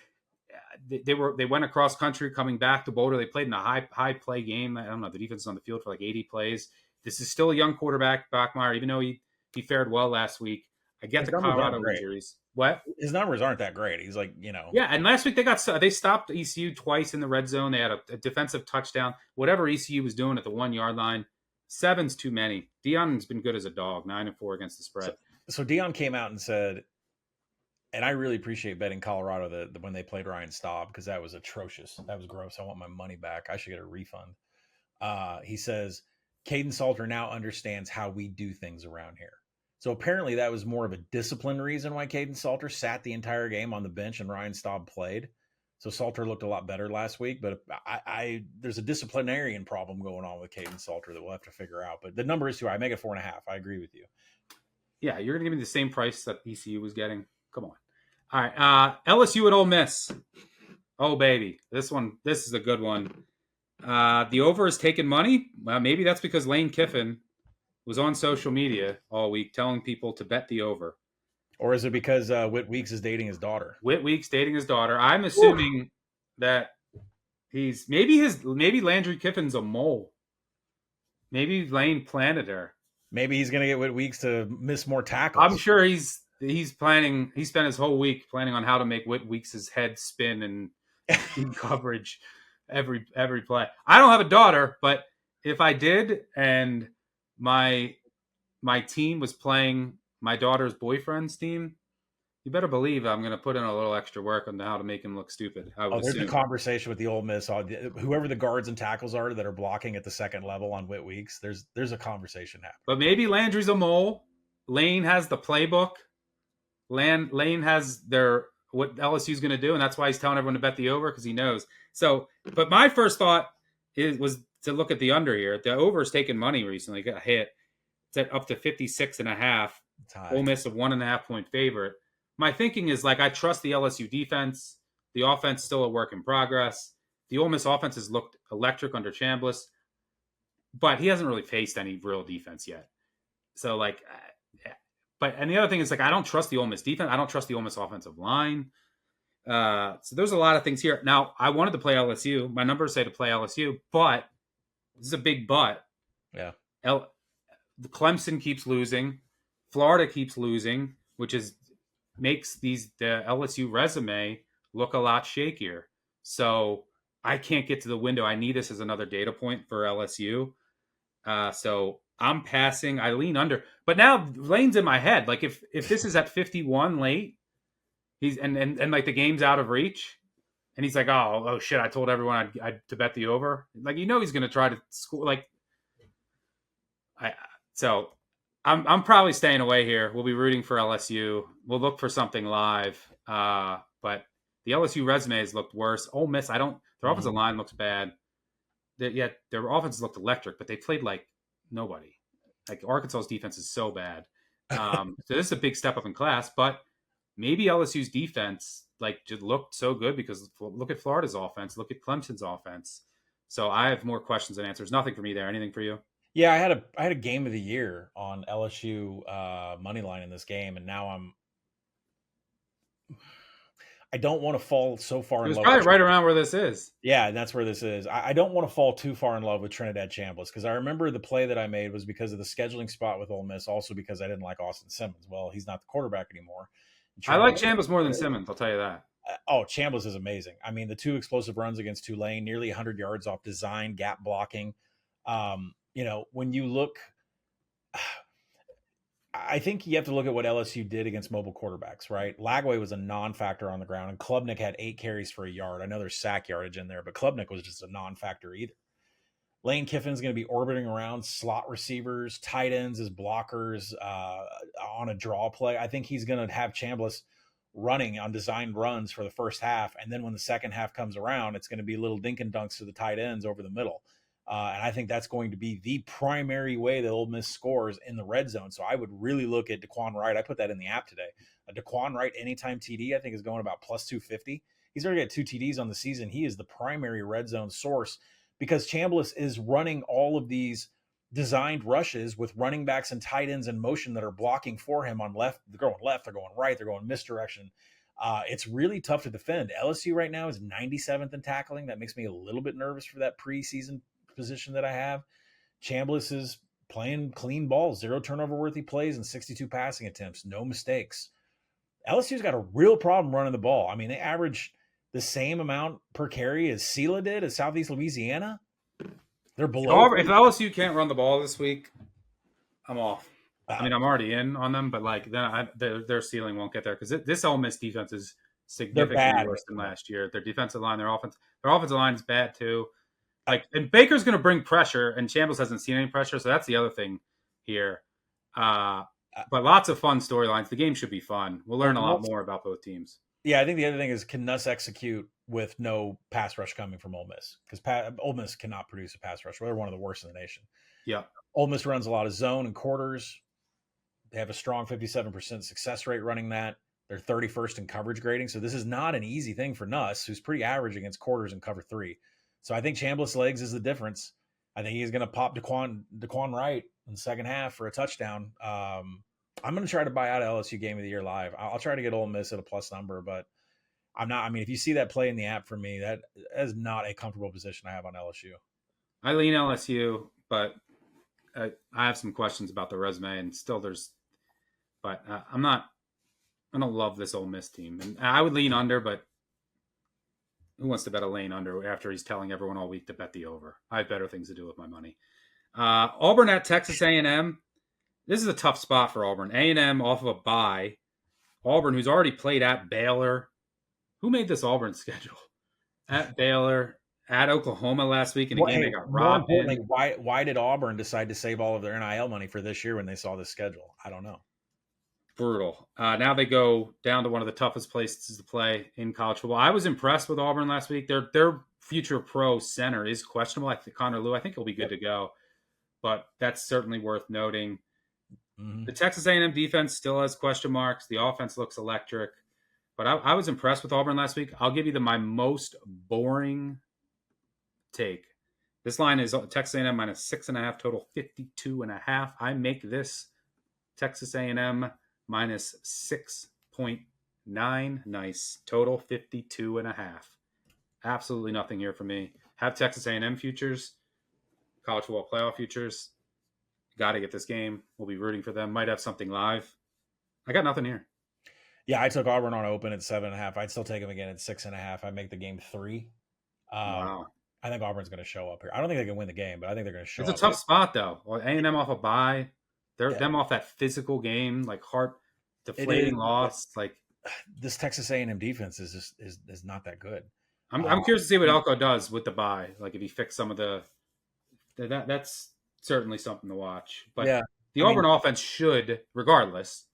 they went across country coming back to Boulder. They played in a high play game. I don't know. The defense is on the field for like 80 plays. This is still a young quarterback, Bachmeier, even though he fared well last week. I get the Colorado injuries. What? His numbers aren't that great. He's like, Yeah, and last week they stopped ECU twice in the red zone. They had a defensive touchdown. Whatever ECU was doing at the 1-yard line, 7's too many. Deion's been good as a dog, 9-4 against the spread. So Deion came out and said, and I really appreciate betting Colorado when they played Ryan Staub, because that was atrocious. That was gross. I want my money back. I should get a refund. He says, Caden Salter now understands how we do things around here. So apparently that was more of a discipline reason why Caden Salter sat the entire game on the bench and Ryan Staub played. So Salter looked a lot better last week, but there's a disciplinarian problem going on with Caden Salter that we'll have to figure out. But the number is too high. I make it 4.5. I agree with you. Yeah, you're going to give me the same price that ECU was getting. Come on. All right. LSU at Ole Miss. Oh, baby. This is a good one. The over is taking money. Maybe that's because Lane Kiffin was on social media all week telling people to bet the over. Or is it because Whit Weeks is dating his daughter? Whit Weeks dating his daughter. I'm assuming that he's maybe Landry Kiffin's a mole. Maybe Lane planted her. Maybe he's going to get Whit Weeks to miss more tackles. I'm sure he's planning. He spent his whole week planning on how to make Whit Weeks' head spin and in coverage every play. I don't have a daughter, but if I did, and my team was playing my daughter's boyfriend's team, you better believe I'm going to put in a little extra work on how to make him look stupid. There's a conversation with the Ole Miss, whoever the guards and tackles are that are blocking at the second level on Whit Weeks. There's a conversation happening. But maybe Landry's a mole. Lane has the playbook. Lane has what LSU's going to do, and that's why he's telling everyone to bet the over, because he knows. So, but my first thought was to look at the under here. The over is taking money recently. Got hit. It's at up to 56.5. Ole Miss a 1.5-point favorite. My thinking is, like, I trust the LSU defense. The offense still a work in progress. The Ole Miss offense has looked electric under Chambliss, but he hasn't really faced any real defense yet. So, like, and the other thing is, like, I don't trust the Ole Miss defense. I don't trust the Ole Miss offensive line. So there's a lot of things here. Now, I wanted to play LSU. My numbers say to play LSU, but this is a big but. Yeah. Clemson keeps losing. Florida keeps losing, which makes the LSU resume look a lot shakier. So I can't get to the window. I need this as another data point for LSU. So I'm passing. I lean under. But now Lane's in my head. Like, if this is at 51 late, he's and like the game's out of reach, and he's like, oh shit, I told everyone I'd to bet the over. Like, he's going to try to score. Like, I'm probably staying away here. We'll be rooting for LSU. We'll look for something live. But the LSU resume has looked worse. Ole Miss, their offensive line looks bad. Yet their offense looked electric, but they played like nobody. Like, Arkansas's defense is so bad. So this is a big step up in class, but maybe LSU's defense just looked so good because look at Florida's offense, look at Clemson's offense. So I have more questions than answers. Nothing for me there. Anything for you? Yeah, I had a game of the year on LSU money line in this game, and now I don't want to fall so far in love. It's probably right around where this is. Yeah, and that's where this is. I don't want to fall too far in love with Trinidad Chambliss, because I remember the play that I made was because of the scheduling spot with Ole Miss, also because I didn't like Austin Simmons. Well, he's not the quarterback anymore. I like Chambliss more than Simmons, I'll tell you that. Chambliss is amazing. I mean, the 2 explosive runs against Tulane, nearly 100 yards off design, gap blocking. When you look, I think you have to look at what LSU did against mobile quarterbacks, right? Lagway was a non-factor on the ground, and Klubnik had 8 carries for a yard. I know there's sack yardage in there, but Klubnik was just a non-factor either. Lane Kiffin's going to be orbiting around slot receivers, tight ends as blockers on a draw play. I think he's going to have Chambliss running on designed runs for the first half, and then when the second half comes around, it's going to be little dink and dunks to the tight ends over the middle. And I think that's going to be the primary way that Ole Miss scores in the red zone. So I would really look at Daquan Wright. I put that in the app today. A Daquan Wright anytime TD, I think, is going about plus 250. He's already got 2 TDs on the season. He is the primary red zone source because Chambliss is running all of these designed rushes with running backs and tight ends in motion that are blocking for him on left. They're going left, they're going right, they're going misdirection. It's really tough to defend. LSU right now is 97th in tackling. That makes me a little bit nervous for that preseason position that I have. Chambliss is playing clean ball, 0 turnover worthy plays and 62 passing attempts, no mistakes. LSU's got a real problem running the ball. I mean, they average the same amount per carry as Sela did at Southeast Louisiana. They're below. If LSU can't run the ball this week, I'm off. I mean, I'm already in on them, but like then their ceiling won't get there because this Ole Miss defense is significantly worse than last year. Their defensive line, their offensive line is bad too. Like, and Baker's going to bring pressure, and Chambliss hasn't seen any pressure, so that's the other thing here. But lots of fun storylines. The game should be fun. We'll learn a lot more about both teams. Yeah, I think the other thing is, can Nuss execute with no pass rush coming from Ole Miss? Because Ole Miss cannot produce a pass rush. They're one of the worst in the nation. Yeah. Ole Miss runs a lot of zone and quarters. They have a strong 57% success rate running that. They're 31st in coverage grading. So this is not an easy thing for Nuss, who's pretty average against quarters and cover 3. So I think Chambliss' legs is the difference. I think he's going to pop Daquan Wright in the second half for a touchdown. I'm going to try to buy out LSU Game of the Year live. I'll try to get Ole Miss at a plus number, but I'm not. I mean, if you see that play in the app for me, that is not a comfortable position I have on LSU. I lean LSU, but I have some questions about the resume, and still but I don't love this Ole Miss team, and I would lean under, but who wants to bet a lane under after he's telling everyone all week to bet the over? I have better things to do with my money. Auburn at Texas A&M. This is a tough spot for Auburn. A&M off of a bye. Auburn, who's already played at Baylor. Who made this Auburn schedule? At Baylor, at Oklahoma last week in a game they got robbed. More importantly, why did Auburn decide to save all of their NIL money for this year when they saw this schedule? I don't know. Brutal. Now they go down to one of the toughest places to play in college football. I was impressed with Auburn last week. Their future pro center is questionable. I think Connor Lew, I think he'll be good to go. But that's certainly worth noting. Mm-hmm. The Texas A&M defense still has question marks. The offense looks electric. But I was impressed with Auburn last week. I'll give you my most boring take. This line is Texas A&M minus 6.5, total 52.5. I make this Texas A&M minus 6.9. Nice. Total 52.5. Absolutely nothing here for me. Have Texas A&M futures, college football playoff futures. Got to get this game. We'll be rooting for them. Might have something live. I got nothing here. Yeah, I took Auburn on open at 7.5. I'd still take them again at 6.5. I make the game 3. Wow. I think Auburn's going to show up here. I don't think they can win the game, but I think they're going to show up. It's a tough spot, though. A&M off a bye. Them off that physical game, like heart deflating loss. Like this Texas A&M defense is not that good. I'm curious to see what Elko does with the bye. Like if he fixed some of that's certainly something to watch. But the Auburn offense should, regardless,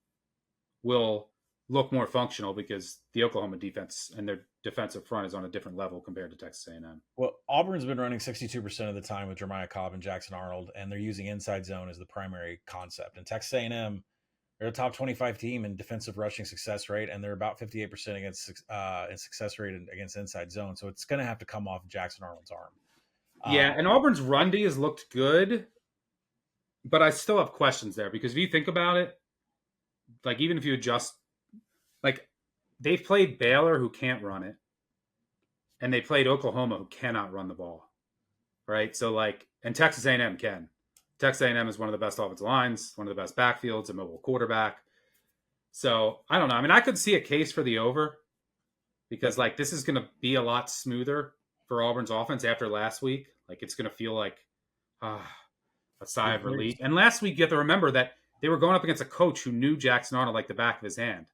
will look more functional because the Oklahoma defense and their defensive front is on a different level compared to Texas A&M. Well, Auburn's been running 62% of the time with Jeremiah Cobb and Jackson Arnold, and they're using inside zone as the primary concept. And Texas A&M, they're a top 25 team in defensive rushing success rate, and they're about 58% against in success rate against inside zone. So it's going to have to come off Jackson Arnold's arm. And Auburn's run D has looked good, but I still have questions there because if you think about it, like even if you adjust, like they've played Baylor who can't run it, and they played Oklahoma who cannot run the ball, right? So like, and Texas A&M can. Texas A&M is one of the best offensive lines, one of the best backfields, a mobile quarterback. So I don't know. I mean, I could see a case for the over because like this is going to be a lot smoother for Auburn's offense after last week. Like it's going to feel like a sigh of relief. And last week, you have to remember that they were going up against a coach who knew Jackson Arnold like the back of his hand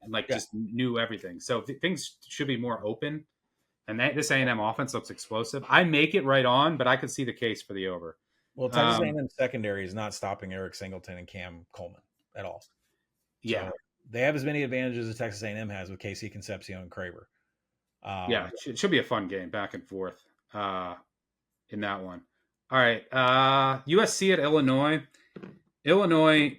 and like just knew everything. So things should be more open. And this A&M offense looks explosive. I make it right on, but I could see the case for the over. Well, Texas A&M secondary is not stopping Eric Singleton and Cam Coleman at all. Yeah. So they have as many advantages as Texas A&M has with Casey Concepcion and Craver. It should be a fun game back and forth in that one. All right. USC at Illinois. Illinois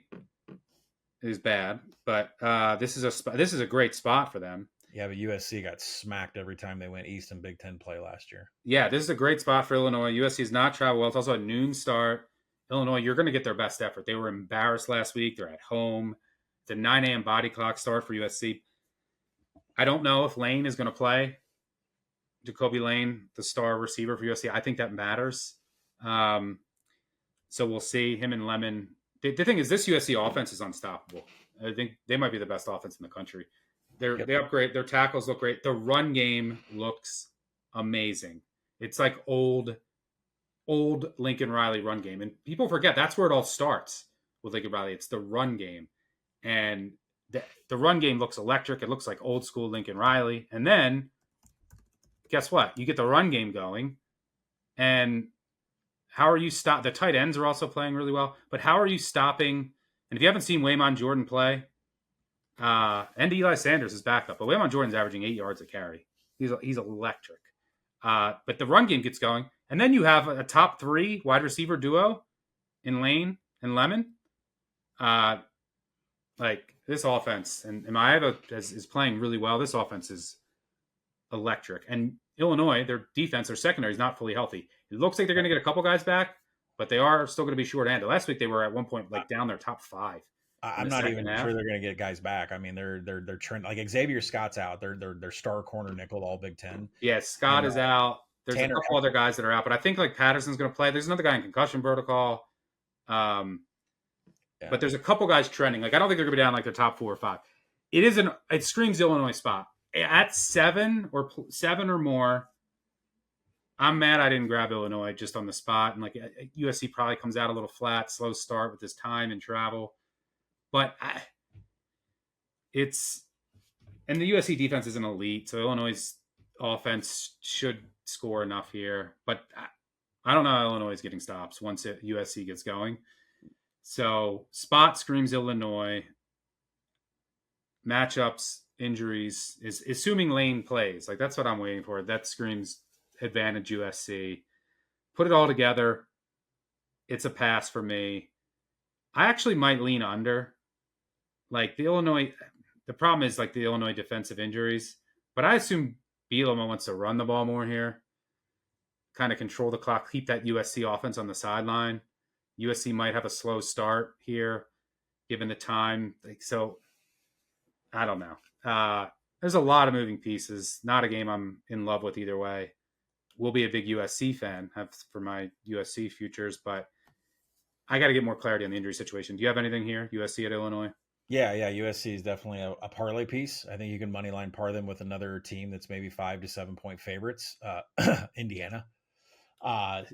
is bad, but this is a great spot for them. Yeah, but USC got smacked every time they went east in Big Ten play last year. Yeah, this is a great spot for Illinois. USC is not travel well. It's also a noon start. Illinois, you're going to get their best effort. They were embarrassed last week. They're at home. It's a 9 a.m. body clock start for USC. I don't know if Lane is going to play. Jacoby Lane, the star receiver for USC. I think that matters. So we'll see him and Lemon. The thing is, this USC offense is unstoppable. I think they might be the best offense in the country. They upgrade. Their tackles look great. The run game looks amazing. It's like old Lincoln Riley run game. And people forget that's where it all starts with Lincoln Riley. It's the run game. And the run game looks electric. It looks like old school Lincoln Riley. And then guess what? You get the run game going. And how are you the tight ends are also playing really well. But how are you stopping? And if you haven't seen Waymon Jordan play, and Eli Sanders is back up, but Waymon Jordan's averaging 8 yards a carry. He's electric. But the run game gets going. And then you have a top 3 wide receiver duo in Lane and Lemon. Like this offense, and Maeva is playing really well. This offense is electric. And Illinois, their defense, their secondary is not fully healthy. It looks like they're going to get a couple guys back, but they are still going to be short-handed. Last week they were at one point like down their top 5. I'm not even sure they're going to get guys back. I mean, they're trending like Xavier Scott's out. They're star corner nickel all Big Ten. Yeah, Scott is out. There's a couple other guys that are out, but I think like Patterson's going to play. There's another guy in concussion protocol. But there's a couple guys trending. Like I don't think they're going to be down like the top 4 or 5. It screams Illinois spot at 7 or more. I'm mad I didn't grab Illinois just on the spot, and like USC probably comes out a little flat, slow start with this time and travel. But the USC defense isn't elite, so Illinois' offense should score enough here. But I don't know how Illinois is getting stops once USC gets going. So spot screams Illinois. Matchups, injuries, is assuming Lane plays. Like that's what I'm waiting for. That screams advantage USC. Put it all together. It's a pass for me. I actually might lean under. Like the problem is like the Illinois defensive injuries, but I assume Bielema wants to run the ball more here, kind of control the clock, keep that USC offense on the sideline. USC might have a slow start here, given the time. So I don't know. There's a lot of moving pieces. Not a game I'm in love with either way. Will be a big USC fan for my USC futures, but I got to get more clarity on the injury situation. Do you have anything here, USC at Illinois? Yeah. USC is definitely a parlay piece. I think you can moneyline par them with another team that's maybe 5 to 7 point favorites, Indiana.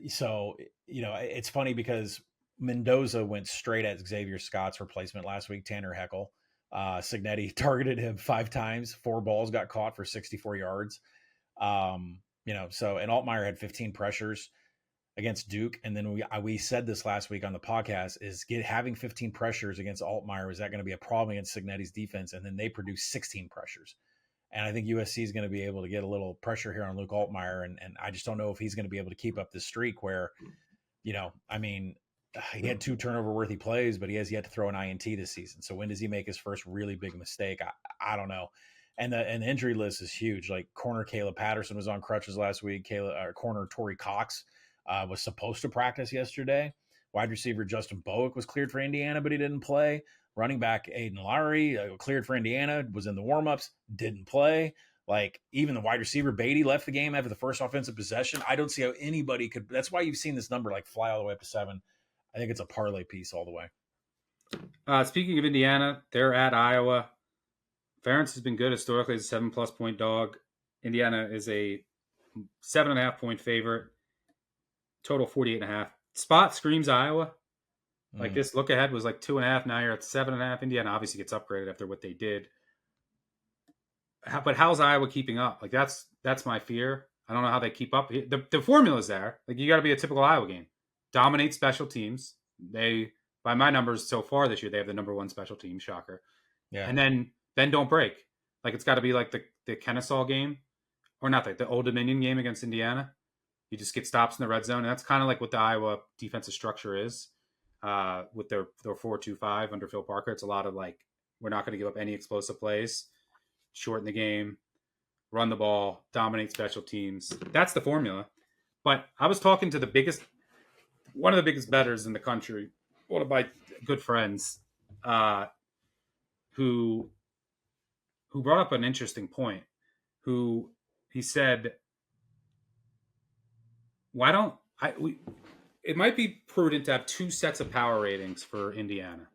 So, it's funny because Mendoza went straight at Xavier Scott's replacement last week, Tanner Heckel. Signetti targeted him 5 times, 4 balls got caught for 64 yards. And Altmaier had 15 pressures against Duke. And then we said this last week on the podcast is having 15 pressures against Altmaier. Is that going to be a problem against Signetti's defense? And then they produced 16 pressures. And I think USC is going to be able to get a little pressure here on Luke Altmaier. And I just don't know if he's going to be able to keep up this streak where, he had 2 turnover-worthy plays, but he has yet to throw an INT this season. So when does he make his first really big mistake? I don't know. And the injury list is huge. Like corner Caleb Patterson was on crutches last week. Corner Torrey Cox was supposed to practice yesterday. Wide receiver Justin Bowick was cleared for Indiana, but he didn't play. Running back Aiden Lowry cleared for Indiana, was in the warmups, didn't play. Like even the wide receiver Beatty left the game after the first offensive possession. I don't see how anybody could. That's why you've seen this number like fly all the way up to 7. I think it's a parlay piece all the way. Speaking of Indiana, they're at Iowa. Ferentz has been good historically as a 7+ point dog. Indiana is a 7.5 point favorite. Total 48.5. Spot screams Iowa. Like this look ahead was like 2.5. Now you're at 7.5. Indiana obviously gets upgraded after what they did. But how's Iowa keeping up? Like that's my fear. I don't know how they keep up. The formula's there. Like you got to be a typical Iowa game. Dominate special teams. They, by my numbers so far this year, they have the number 1 special team. Shocker. Yeah. And then don't break. Like it's got to be like the Kennesaw game, or not the Old Dominion game against Indiana. You just get stops in the red zone, and that's kind of like what the Iowa defensive structure is with their 4-2-5 under Phil Parker. It's a lot of like, we're not going to give up any explosive plays, shorten the game, run the ball, dominate special teams. That's the formula. But I was talking to one of the biggest bettors in the country, one of my good friends, who brought up an interesting point. He said, why don't it might be prudent to have two sets of power ratings for Indiana.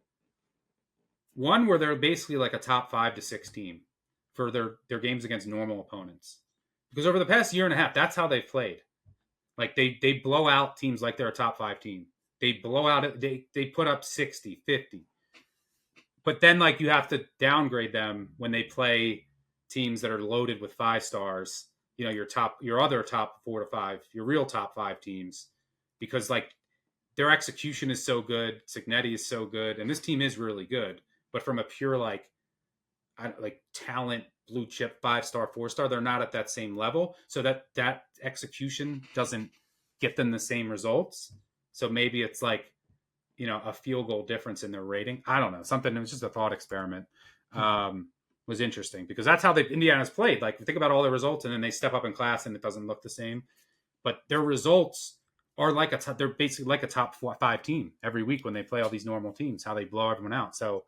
One where they're basically like a top 5 to 6 team for their games against normal opponents. Because over the past year and a half, that's how they've played. Like they blow out teams like they're a top 5 team. They blow out they put up 60, 50. But then like you have to downgrade them when they play teams that are loaded with 5 stars. You know, your other top 4 to 5, your real top 5 teams, because like their execution is so good, Cignetti is so good, and this team is really good. But from a pure like talent, blue chip 5-star, 4-star, they're not at that same level. So that execution doesn't get them the same results. So maybe it's like, you know, a field goal difference in their rating. I don't know. Something, it was just a thought experiment. Was interesting because that's how Indiana's played. Like, think about all their results, and then they step up in class and it doesn't look the same. But their results are like they're basically like a top 5 team every week when they play all these normal teams, how they blow everyone out. So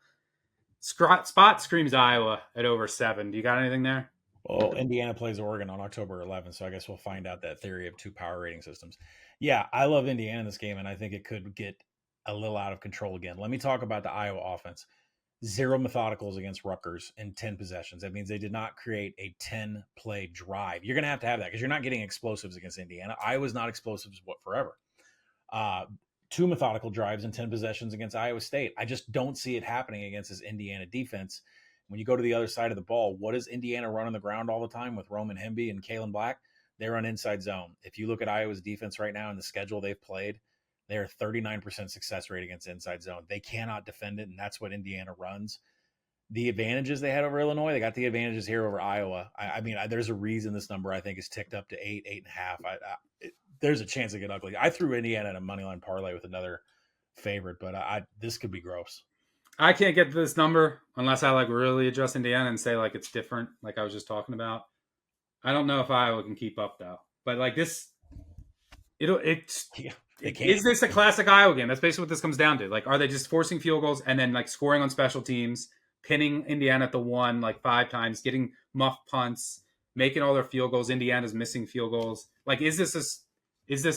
spot screams Iowa at over 7. Do you got anything there? Well, Indiana plays Oregon on October 11th, so I guess we'll find out that theory of 2 power rating systems. Yeah, I love Indiana in this game, and I think it could get a little out of control again. Let me talk about the Iowa offense. 0 methodicals against Rutgers in 10 possessions. That means they did not create a 10-play drive. You're going to have that because you're not getting explosives against Indiana. Iowa's not explosives forever. 2 methodical drives and 10 possessions against Iowa State. I just don't see it happening against this Indiana defense. When you go to the other side of the ball, what does Indiana run on the ground all the time with Roman Hemby and Kalen Black? They run inside zone. If you look at Iowa's defense right now and the schedule they've played, they're 39% success rate against inside zone. They cannot defend it, and that's what Indiana runs. The advantages they had over Illinois, they got the advantages here over Iowa. I mean, there's a reason this number, I think, is ticked up to 8, 8.5. There's a chance it get ugly. I threw Indiana in a moneyline parlay with another favorite, but this could be gross. I can't get to this number unless I like really adjust Indiana and say like it's different, like I was just talking about. I don't know if Iowa can keep up though. But like this, is this a classic Iowa game? That's basically what this comes down to. Like, are they just forcing field goals and then like scoring on special teams, pinning Indiana at the 1 like 5 times, getting muff punts, making all their field goals? Indiana's missing field goals. Like, is this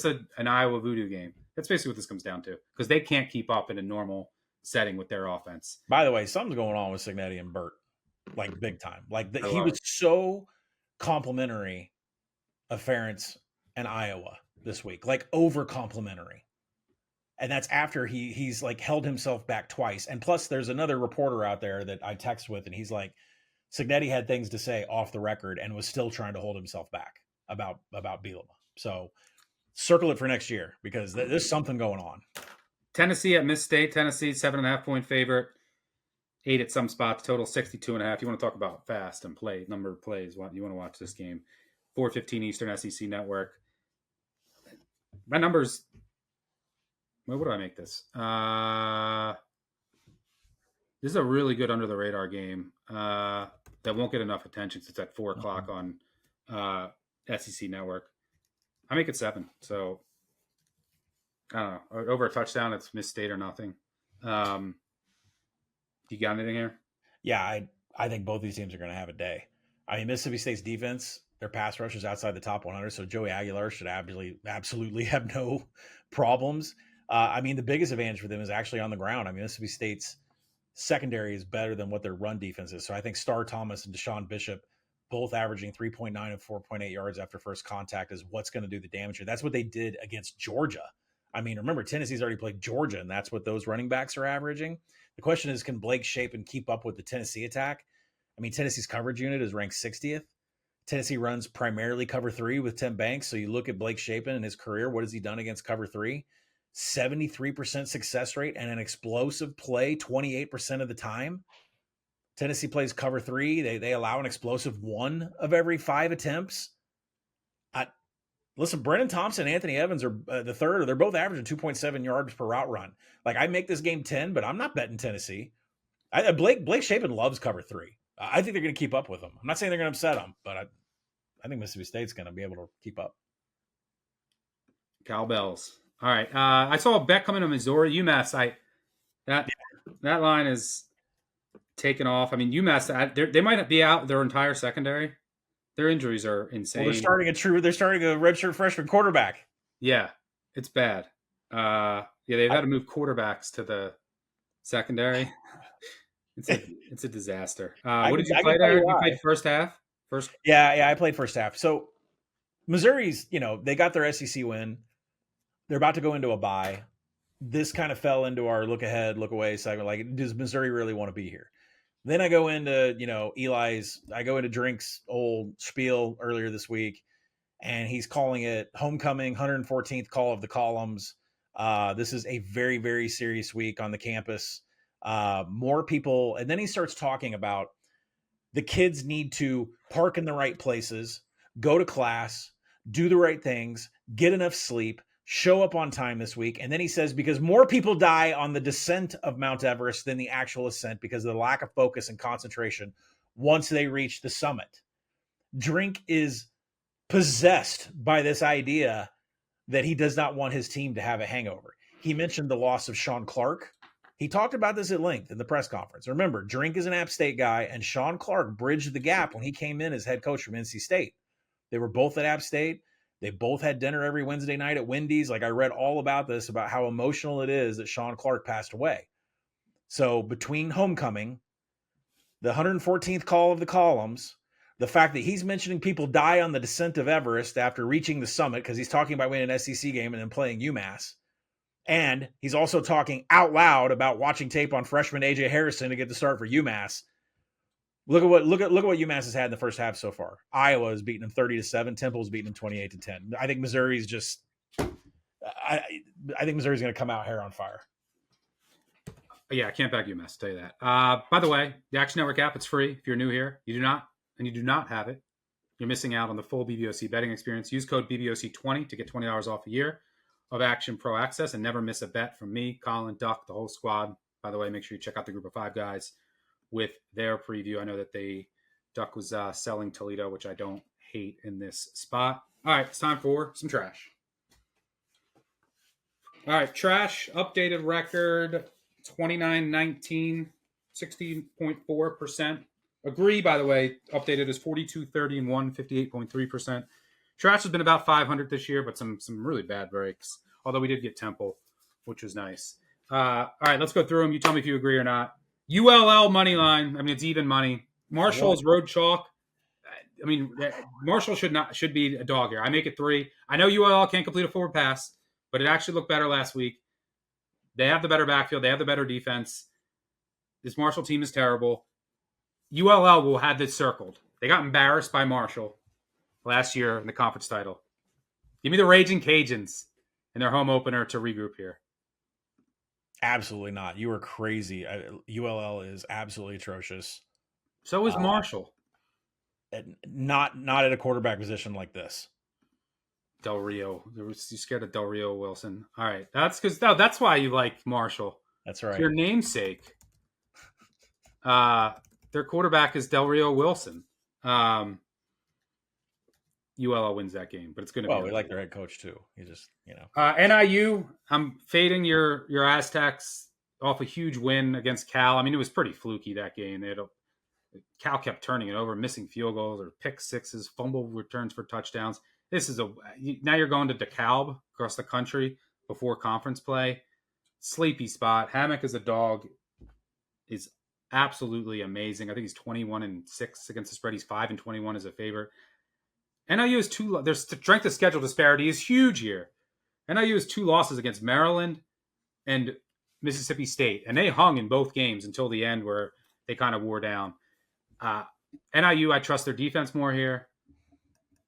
an Iowa voodoo game? That's basically what this comes down to, because they can't keep up in a normal setting with their offense. By the way, something's going on with Cignetti and Burt, like big time. Like he was so complimentary of Ferentz and Iowa this week, like over complimentary. And that's after he's like held himself back twice. And plus there's another reporter out there that I text with, and he's like, Cignetti had things to say off the record and was still trying to hold himself back about Bielema. So circle it for next year, because there's something going on. Tennessee at Miss State. Tennessee 7.5 point favorite. 8 at some spots. Total 62.5. You want to talk about fast and play number of plays? You want to watch this game? 4:15 Eastern, SEC Network. My numbers. What do I make this? This is a really good under the radar game that won't get enough attention since it's at 4 o'clock on SEC Network. I make it 7. So I don't know. Over a touchdown, it's Miss State or nothing. You got anything here? Yeah, I think both these teams are going to have a day. I mean, Mississippi State's defense, their pass rush is outside the top 100, so Joey Aguilar should absolutely have no problems. I mean, the biggest advantage for them is actually on the ground. I mean, Mississippi State's secondary is better than what their run defense is. So I think Star Thomas and Deshaun Bishop, both averaging 3.9 and 4.8 yards after first contact, is what's going to do the damage here. That's what they did against Georgia. I mean, remember, Tennessee's already played Georgia, and that's what those running backs are averaging. The question is, can Blake Shapen keep up with the Tennessee attack? I mean, Tennessee's coverage unit is ranked 60th. Tennessee runs primarily cover 3 with Tim Banks. So you look at Blake Shapen in his career, what has he done against cover 3? 73% success rate and an explosive play 28% of the time. Tennessee plays cover 3. They allow an explosive 1 of every 5 attempts. Listen, Brennan Thompson and Anthony Evans are the third. They're both averaging 2.7 yards per route run. Like, I make this game 10, but I'm not betting Tennessee. Blake Shapen loves cover 3. I think they're going to keep up with them. I'm not saying they're going to upset them, but I think Mississippi State's going to be able to keep up. Cowbells. All right. I saw a bet coming to Missouri. UMass. That line is taken off. I mean, UMass. They might be out their entire secondary. Their injuries are insane. Well, they're starting a redshirt freshman quarterback. Yeah, it's bad. They've had to move quarterbacks to the secondary. It's a disaster. What did you play there? You played first half? Yeah, I played first half. So Missouri's, they got their SEC win. They're about to go into a bye. This kind of fell into our look ahead, look away segment. Like, does Missouri really want to be here? Then I go into, I go into Drink's old spiel earlier this week, and he's calling it homecoming, 114th call of the columns. This is a very, very serious week on the campus. More people. And then he starts talking about the kids need to park in the right places, go to class, do the right things, get enough sleep, show up on time this week. And then he says, because more people die on the descent of Mount Everest than the actual ascent because of the lack of focus and concentration once they reach the summit. Drink is possessed by this idea that he does not want his team to have a hangover. He mentioned the loss of Sean Clark. He talked about this at length in the press conference. Remember, Drink is an App State guy, and Sean Clark bridged the gap when he came in as head coach from NC State. They were both at App State. They both had dinner every Wednesday night at Wendy's. Like, I read all about this, about how emotional it is that Sean Clark passed away. So between homecoming, the 114th call of the columns, the fact that he's mentioning people die on the descent of Everest after reaching the summit, because he's talking about winning an SEC game and then playing UMass. And he's also talking out loud about watching tape on freshman AJ Harrison to get the start for UMass. Look at what UMass has had in the first half so far. Iowa is beating them 30-7. Temple's beating them 28-10. I think Missouri's just. I think Missouri's going to come out hair on fire. Yeah, I can't back UMass. I'll tell you that. By the way, the Action Network app, it's free. If you're new here, you do not have it, you're missing out on the full BBOC betting experience. Use code BBOC20 to get $20 off a year of Action Pro access and never miss a bet from me, Colin, Duck, the whole squad. By the way, make sure you check out the group of 5 guys with their preview. I know that Duck was selling Toledo, which I don't hate in this spot. All right, it's time for some trash. All right, trash, updated record, 29-19, 16.4%. Agree, by the way, updated is 42-30-1, 58.3%. Trash has been about 500 this year, but some really bad breaks. Although we did get Temple, which was nice. All right, let's go through them. You tell me if you agree or not. ULL money line. I mean, it's even money. Marshall's road chalk. I mean, Marshall should be a dog here. I make it 3. I know ULL can't complete a forward pass, but it actually looked better last week. They have the better backfield. They have the better defense. This Marshall team is terrible. ULL will have this circled. They got embarrassed by Marshall last year in the conference title. Give me the Raging Cajuns in their home opener to regroup here. Absolutely not. You are crazy. ULL is absolutely atrocious. So is Marshall. Not at a quarterback position like this. Del Rio. You scared of Del Rio Wilson. All right. That's why you like Marshall. That's right. It's your namesake. Their quarterback is Del Rio Wilson. ULL wins that game, but it's going to be. Well, we like their head coach too. He just, NIU, I'm fading your Aztecs off a huge win against Cal. I mean, it was pretty fluky that game. Cal kept turning it over, missing field goals or pick sixes, fumble returns for touchdowns. Now you're going to DeKalb across the country before conference play. Sleepy spot. Hammock as a dog is absolutely amazing. I think he's 21-6 against the spread. He's 5-21 as a favorite. NIU is their strength of schedule disparity is huge here. NIU has 2 losses against Maryland and Mississippi State, and they hung in both games until the end where they kind of wore down. NIU, I trust their defense more here.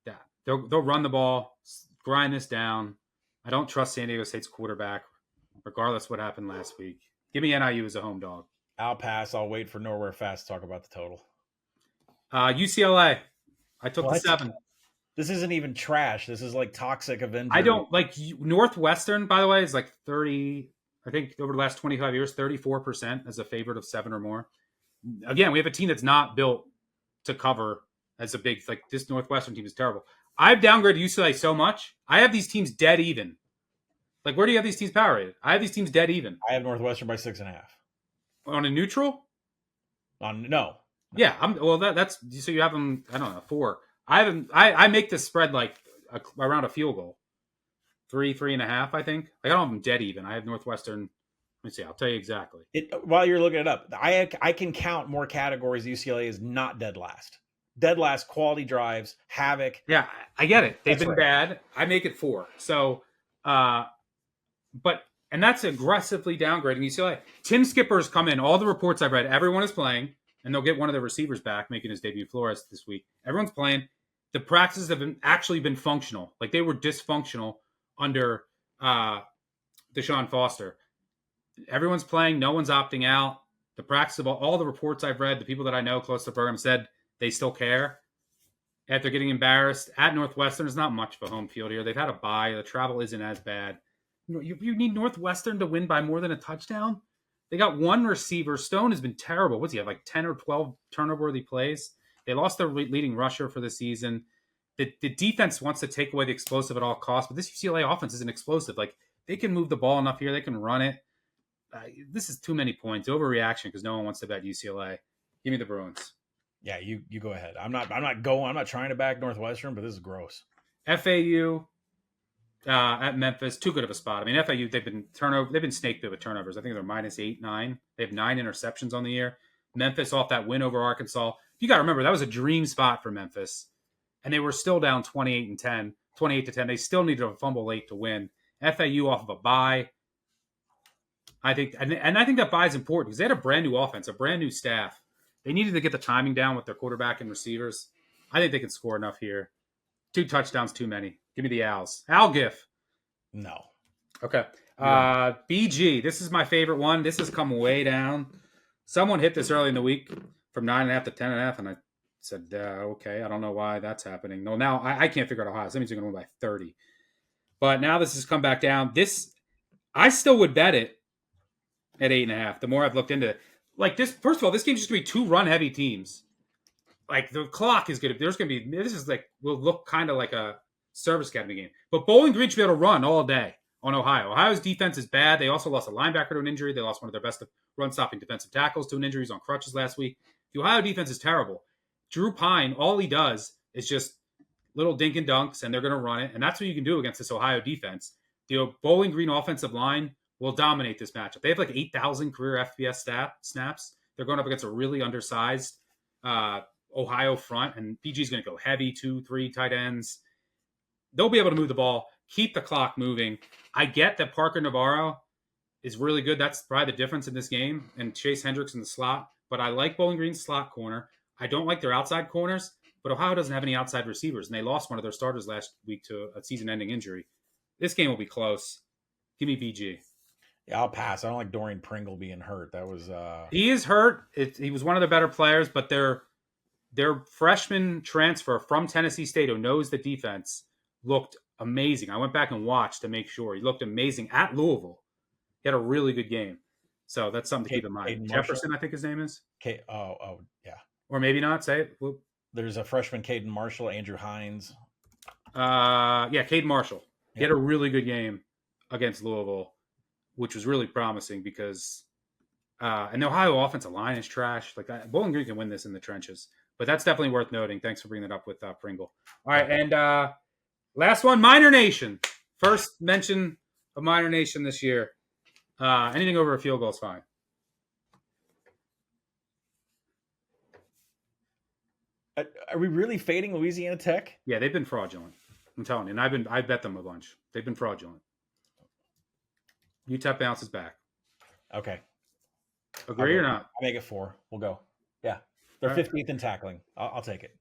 Yeah, they'll run the ball, grind this down. I don't trust San Diego State's quarterback, regardless what happened last week. Give me NIU as a home dog. I'll pass. I'll wait for Nowhere Fast to talk about the total. UCLA. I took the 7. This isn't even trash. This is like Toxic Avenger. I don't like Northwestern, by the way, is like 30, I think over the last 25 years, 34% as a favorite of 7 or more. Again, we have a team that's not built to cover as a big, like this Northwestern team is terrible. I've downgraded UCLA so much. I have these teams dead even. Like, where do you have these teams power rated? I have these teams dead even. I have Northwestern by 6.5. On a neutral? No. Yeah, that's so you have them. I don't know, 4. I make this spread like around a field goal, 3.5. I think. I don't have them dead even. I have Northwestern. Let me see. I'll tell you exactly. While you're looking it up, I can count more categories. UCLA is not dead last. Dead last, quality drives, havoc. Yeah, I get it. They've been bad. I make it 4. So, and that's aggressively downgrading UCLA. Tim Skipper's come in. All the reports I've read, everyone is playing, and they'll get one of their receivers back, making his debut, Flores, this week. Everyone's playing. The practices have actually been functional. Like, they were dysfunctional under Deshaun Foster. Everyone's playing. No one's opting out. The practice of all the reports I've read, the people that I know close to the program said they still care. After getting embarrassed at Northwestern, it's not much of a home field here. They've had a bye. The travel isn't as bad. You need Northwestern to win by more than a touchdown? They got one receiver. Stone has been terrible. What's he have, like 10 or 12 turnover-worthy plays? They lost their leading rusher for the season. The defense wants to take away the explosive at all costs, but this UCLA offense isn't explosive. Like, they can move the ball enough here. They can run it. This is too many points. Overreaction because no one wants to bet UCLA. Give me the Bruins. Yeah, you go ahead. I'm not trying to back Northwestern, but this is gross. FAU at Memphis, too good of a spot. I mean, FAU, they've been snake bit with turnovers. I think they're -8, 9. They have 9 interceptions on the year. Memphis off that win over Arkansas. You got to remember that was a dream spot for Memphis, and they were still down 28 to 10. They still needed a fumble late to win. FAU off of a bye. I think, and I think that bye is important because they had a brand new offense, a brand new staff. They needed to get the timing down with their quarterback and receivers. I think they can score enough here. 2 touchdowns, too many. Give me the Owls. Al Giff. No. Okay. BG. This is my favorite one. This has come way down. Someone hit this early in the week from 9.5 to 10.5, and I said, okay, I don't know why that's happening. No, now I can't figure out Ohio. So that means they're going to win by 30. But now this has come back down. I still would bet it at 8.5. The more I've looked into it. Like this, first of all, this game's just going to be 2 run-heavy teams. Like, the clock is going to, this is like, will look kind of like a service academy game. But Bowling Green should be able to run all day on Ohio. Ohio's defense is bad. They also lost a linebacker to an injury. They lost one of their best run-stopping defensive tackles to an injury. He's on crutches last week. The Ohio defense is terrible. Drew Pine, all he does is just little dink and dunks, and they're going to run it. And that's what you can do against this Ohio defense. The Bowling Green offensive line will dominate this matchup. They have like 8,000 career FBS snaps. They're going up against a really undersized Ohio front, and BG's going to go heavy, 2-3 tight ends. They'll be able to move the ball, keep the clock moving. I get that Parker Navarro is really good. That's probably the difference in this game, and Chase Hendricks in the slot. But I like Bowling Green's slot corner. I don't like their outside corners, but Ohio doesn't have any outside receivers, and they lost one of their starters last week to a season-ending injury. This game will be close. Give me BG. Yeah, I'll pass. I don't like Dorian Pringle being hurt. That was he is hurt. He was one of the better players, but their freshman transfer from Tennessee State, who knows the defense, looked amazing. I went back and watched to make sure. He looked amazing at Louisville. He had a really good game. So that's something to keep in mind. Jefferson, I think his name is. Yeah. Or maybe not. Say it. Whoop. There's a freshman, Caden Marshall, Andrew Hines. Caden Marshall. He had a really good game against Louisville, which was really promising because and the Ohio offensive line is trash. Like Bowling Green can win this in the trenches. But that's definitely worth noting. Thanks for bringing that up with Pringle. All right, and last one, Minor Nation. First mention of Minor Nation this year. Anything over a field goal is fine. Are we really fading Louisiana Tech? Yeah, they've been fraudulent. I'm telling you, and I bet them a bunch. They've been fraudulent. UTEP bounces back. Okay. Agree or not? I'll make it 4. We'll go. Yeah. They're 15th in tackling. I'll take it.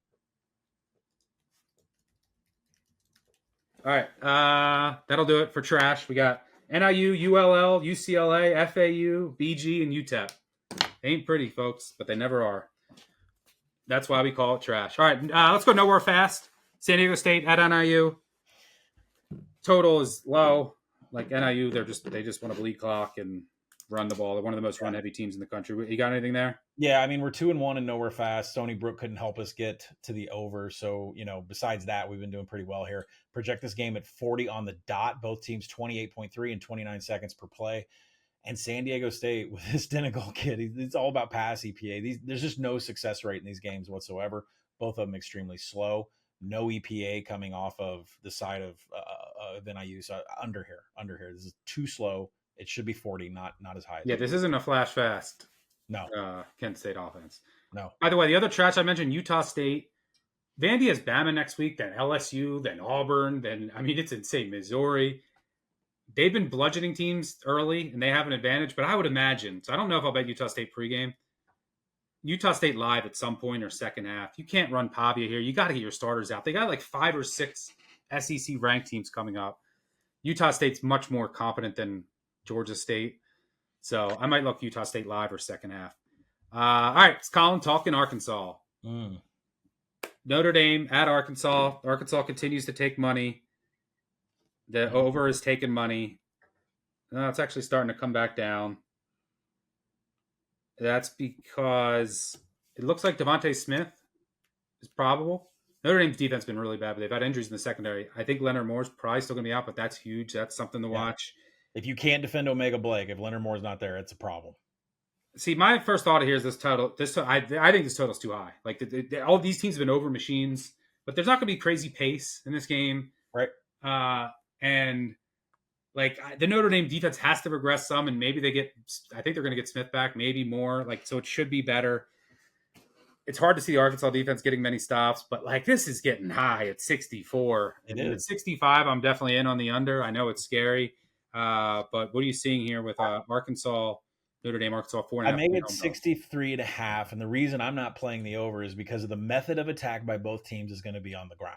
All right. That'll do it for trash. We got NIU, ULL, UCLA, FAU, BG, and UTEP. They ain't pretty, folks, but they never are. That's why we call it trash. All right. Let's go nowhere fast. San Diego State at NIU. Total is low. Like NIU, they just want to bleed clock and run the ball. They're one of the most run heavy teams in the country. You got anything there? Yeah, I mean, we're 2-1 and nowhere fast. Stony Brook couldn't help us get to the over. So, besides that, we've been doing pretty well here. Project this game at 40 on the dot. Both teams 28.3 and 29 seconds per play. And San Diego State with this Denigal kid, it's all about pass EPA. There's just no success rate in these games whatsoever. Both of them extremely slow. No EPA coming off of the side of NIU. So under here. This is too slow. It should be 40, not as high. Yeah, this isn't a flash fast. No. Kent State offense. No. By the way, the other trash I mentioned, Utah State. Vandy has Bama next week, then LSU, then Auburn, it's insane. Missouri. They've been bludgeoning teams early, and they have an advantage, but I would imagine, so I don't know if I'll bet Utah State pregame. Utah State live at some point or second half. You can't run Pavia here. You got to get your starters out. They got like 5 or 6 SEC ranked teams coming up. Utah State's much more competent than Georgia State. So I might look Utah State live or second half. All right, it's Collin talking Arkansas. Notre Dame at Arkansas. Arkansas continues to take money. The over is taking money. It's actually starting to come back down. That's because it looks like Devontae Smith is probable. Notre Dame's defense has been really bad, but they've had injuries in the secondary. I think Leonard Moore's probably still going to be out, but that's huge. That's something to watch. If you can't defend Omega Blake, if Leonard Moore's not there, it's a problem. See, my first thought here is this total. I think this total's too high. Like all these teams have been over machines, but there's not going to be crazy pace in this game, right? And like the Notre Dame defense has to regress some, and maybe they get. I think they're going to get Smith back, maybe more. Like so, it should be better. It's hard to see the Arkansas defense getting many stops, but like this is getting high at 64. At 65, I'm definitely in on the under. I know it's scary, but what are you seeing here with Arkansas? Notre Dame, Arkansas, 4.5. I made it 63.5, and the reason I'm not playing the over is because of the method of attack by both teams is going to be on the ground.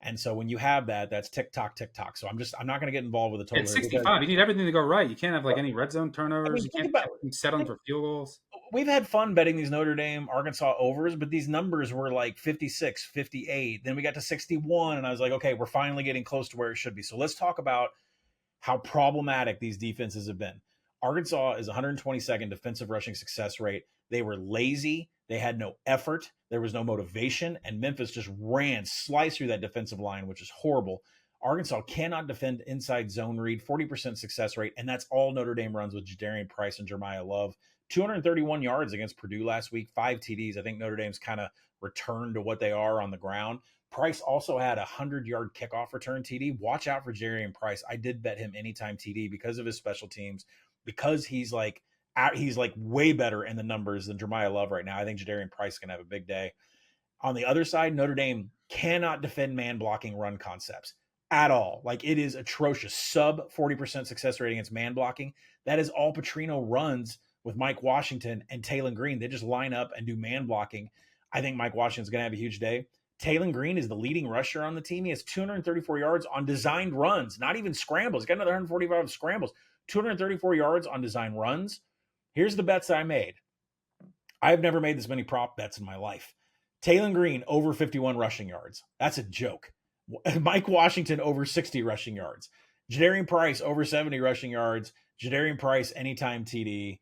And so when you have that, that's tick-tock. So I'm not going to get involved with the total. It's 65. You need everything to go right. You can't have like any red zone turnovers. You can't settle for field goals. We've had fun betting these Notre Dame, Arkansas overs, but these numbers were like 56, 58. Then we got to 61, and I was like, okay, we're finally getting close to where it should be. So let's talk about how problematic these defenses have been. Arkansas is 122nd defensive rushing success rate. They were lazy. They had no effort. There was no motivation. And Memphis just sliced through that defensive line, which is horrible. Arkansas cannot defend inside zone read, 40% success rate. And that's all Notre Dame runs with Jadarian Price and Jeremiah Love. 231 yards against Purdue last week, 5 TDs. I think Notre Dame's kind of returned to what they are on the ground. Price also had a 100-yard kickoff return TD. Watch out for Jadarian Price. I did bet him anytime TD because of his special teams, because he's like way better in the numbers than Jeremiah Love right now. I think Jadarian Price is going to have a big day. On the other side, Notre Dame cannot defend man blocking run concepts at all. Like it is atrocious. Sub 40% success rate against man blocking. That is all Petrino runs with Mike Washington and Taylon Green. They just line up and do man blocking. I think Mike Washington's going to have a huge day. Taylon Green is the leading rusher on the team. He has 234 yards on designed runs, not even scrambles. He's got another 145 scrambles. 234 yards on design runs. Here's the bets I made. I've never made this many prop bets in my life. Taylon Green over 51 rushing yards. That's a joke. Mike Washington over 60 rushing yards. Jadarian Price over 70 rushing yards. Jadarian Price anytime TD.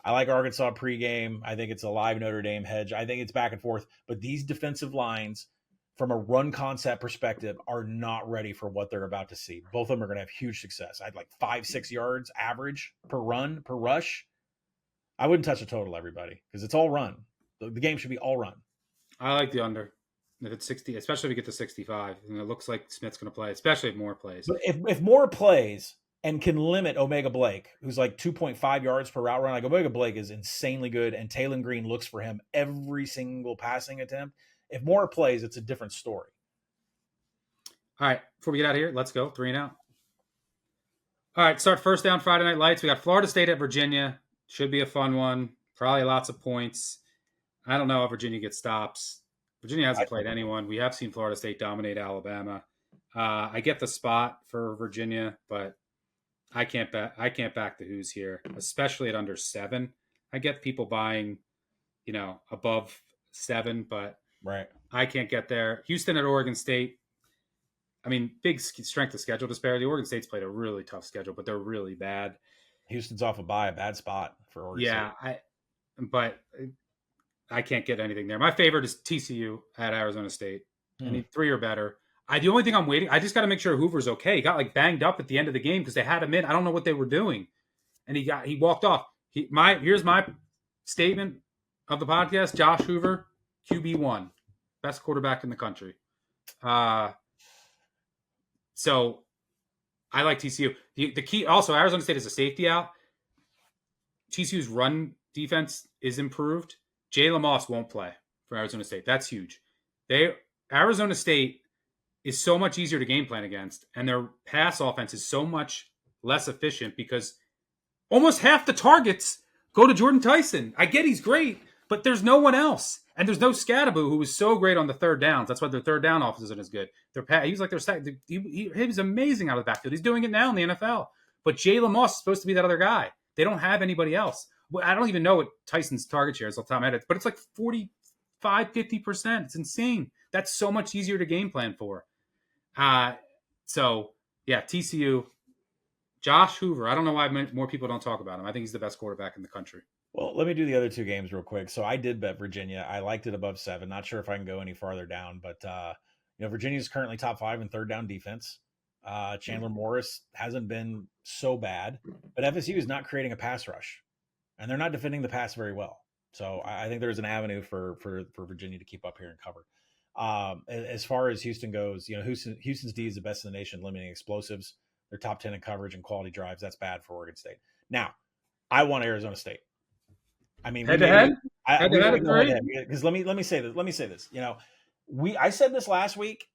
I like Arkansas pregame. I think it's a live Notre Dame hedge. I think it's back and forth. But these defensive lines, from a run concept perspective, are not ready for what they're about to see. Both of them are going to have huge success. I'd like 5-6 yards average per rush. I wouldn't touch a total, everybody, because it's all run. The game should be all run. I like the under. If it's 60, especially if we get to 65, and it looks like Smith's going to play, especially if Moore plays. But if Moore plays and can limit Omega Blake, who's like 2.5 yards per route run, like Omega Blake is insanely good, and Taylon Green looks for him every single passing attempt. If Moore plays, it's a different story. All right, before we get out of here, let's go 3 and out. All right, start first down Friday Night Lights. We got Florida State at Virginia. Should be a fun one. Probably lots of points. I don't know if Virginia gets stops. Virginia hasn't played anyone. We have seen Florida State dominate Alabama. I get the spot for Virginia, but I can't back the Hoos here, especially at under 7. I get people buying, above 7, but Right. I can't get there. Houston at Oregon State. I mean, big strength of schedule disparity. Oregon State's played a really tough schedule, but they're really bad. Houston's off a bye, a bad spot for Oregon Yeah, State. but I can't get anything there. My favorite is TCU at Arizona State. I need 3 or better. The only thing I'm waiting, I just got to make sure Hoover's okay. He got like banged up at the end of the game because they had him in. I don't know what they were doing, and he walked off. Here's my statement of the podcast: Josh Hoover, QB1, best quarterback in the country. So I like TCU. The key also, Arizona State is a safety out. TCU's run defense is improved. Jalen Moss won't play for Arizona State. That's huge. Arizona State is so much easier to game plan against, and their pass offense is so much less efficient because almost half the targets go to Jordan Tyson. I get he's great, but there's no one else. And there's no Scadaboo, who was so great on the third downs. That's why their third down offense isn't as good. He was like he was amazing out of the backfield. He's doing it now in the NFL. But Jalen Moss is supposed to be that other guy. They don't have anybody else. I don't even know what Tyson's target share is off the top of my head, but it's like 45, 50%. It's insane. That's so much easier to game plan for. So, yeah, TCU. Josh Hoover. I don't know why more people don't talk about him. I think he's the best quarterback in the country. Well, let me do the other 2 games real quick. So I did bet Virginia. I liked it above 7. Not sure if I can go any farther down, but Virginia is currently top 5 in third down defense. Chandler Morris hasn't been so bad, but FSU is not creating a pass rush, and they're not defending the pass very well. So I think there's an avenue for Virginia to keep up here and cover. As far as Houston goes, Houston's D is the best in the nation, limiting explosives. They're top 10 in coverage and quality drives. That's bad for Oregon State. Now, I want Arizona State. I mean, head to head. Because let me say this. I said this last week.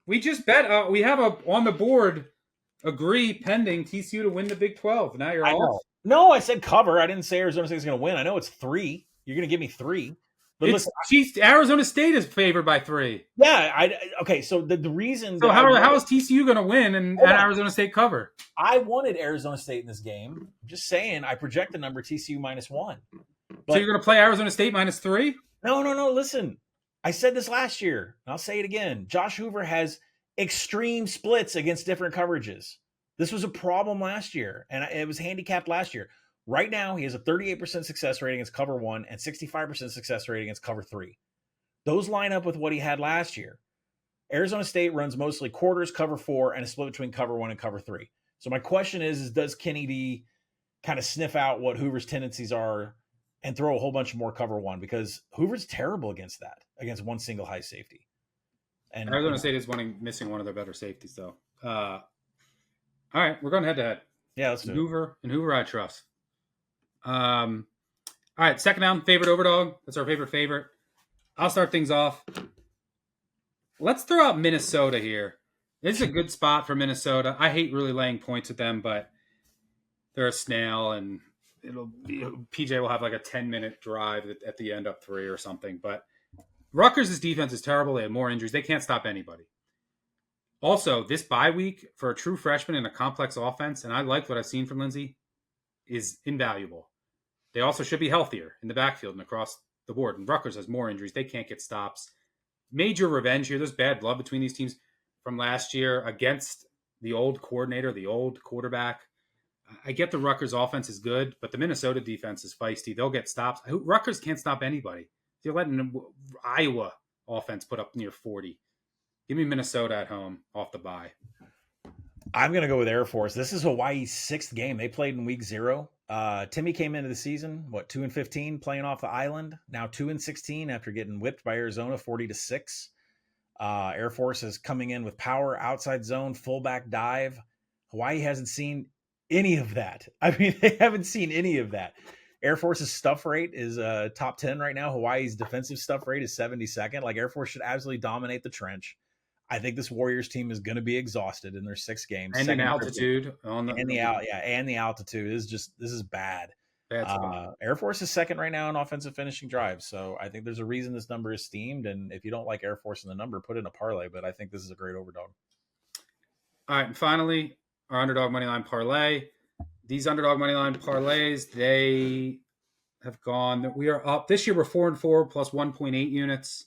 We just bet. We have on the board. Agree pending TCU to win the Big 12. Now you're off. No, I said cover. I didn't say Arizona State's going to win. I know it's 3. You're going to give me 3. But listen, Arizona State is favored by 3. Yeah. Okay. So the reason. So how is TCU going to win and Arizona State cover? I wanted Arizona State in this game. I'm just saying. I project the number TCU -1. So you're going to play Arizona State -3? No. Listen, I said this last year, and I'll say it again. Josh Hoover has extreme splits against different coverages. This was a problem last year, and it was handicapped last year. Right now, he has a 38% success rate against cover 1 and 65% success rate against cover 3. Those line up with what he had last year. Arizona State runs mostly quarters, cover 4, and a split between cover 1 and cover 3. So my question is does Kenny D kind of sniff out what Hoover's tendencies are and throw a whole bunch more cover 1? Because Hoover's terrible against one single high safety. And Arizona State is missing one of their better safeties, though. All right, we're going head to head. Yeah, let's do it. Hoover, I trust. All right, second down, favorite overdog. That's our favorite. I'll start things off. Let's throw out Minnesota here. This is a good spot for Minnesota. I hate really laying points with them, but they're a snail, and PJ will have like a 10-minute drive at the end up 3 or something. But Rutgers' defense is terrible. They have more injuries. They can't stop anybody. Also, this bye week for a true freshman in a complex offense, and I like what I've seen from Lindsey, is invaluable. They also should be healthier in the backfield and across the board. And Rutgers has more injuries. They can't get stops. Major revenge here. There's bad blood between these teams from last year against the old coordinator, the old quarterback. I get the Rutgers offense is good, but the Minnesota defense is feisty. They'll get stops. Rutgers can't stop anybody. They're letting Iowa offense put up near 40. Give me Minnesota at home off the bye. I'm going to go with Air Force. This is Hawaii's 6th game. They played in week 0. Timmy came into the season, 2-15, playing off the island. Now 2-16 after getting whipped by Arizona 40-6. Air Force is coming in with power, outside zone, fullback dive. Hawaii hasn't seen any of that. I mean, they haven't seen any of that. Air Force's stuff rate is top 10 right now. Hawaii's defensive stuff rate is 72nd. Like, Air Force should absolutely dominate the trench. I think this Warriors team is going to be exhausted in their 6 games. And the altitude. And the altitude is this is bad. Air Force is 2nd right now in offensive finishing drives. So I think there's a reason this number is steamed. And if you don't like Air Force in the number, put in a parlay. But I think this is a great overdog. All right. And finally, our underdog moneyline parlay. These underdog moneyline parlays, they have gone. We are up. This year we're 4-4 plus 1.8 units.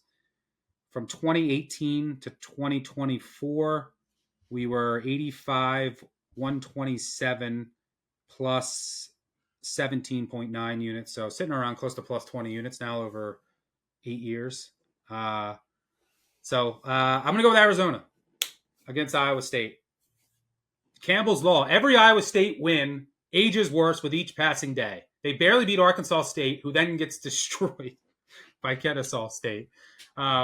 from 2018 to 2024, we were 85, 127 plus 17.9 units. So sitting around close to plus 20 units now over 8 years. I'm going to go with Arizona against Iowa State. Campbell's Law. Every Iowa State win ages worse with each passing day. They barely beat Arkansas State, who then gets destroyed by Kennesaw State.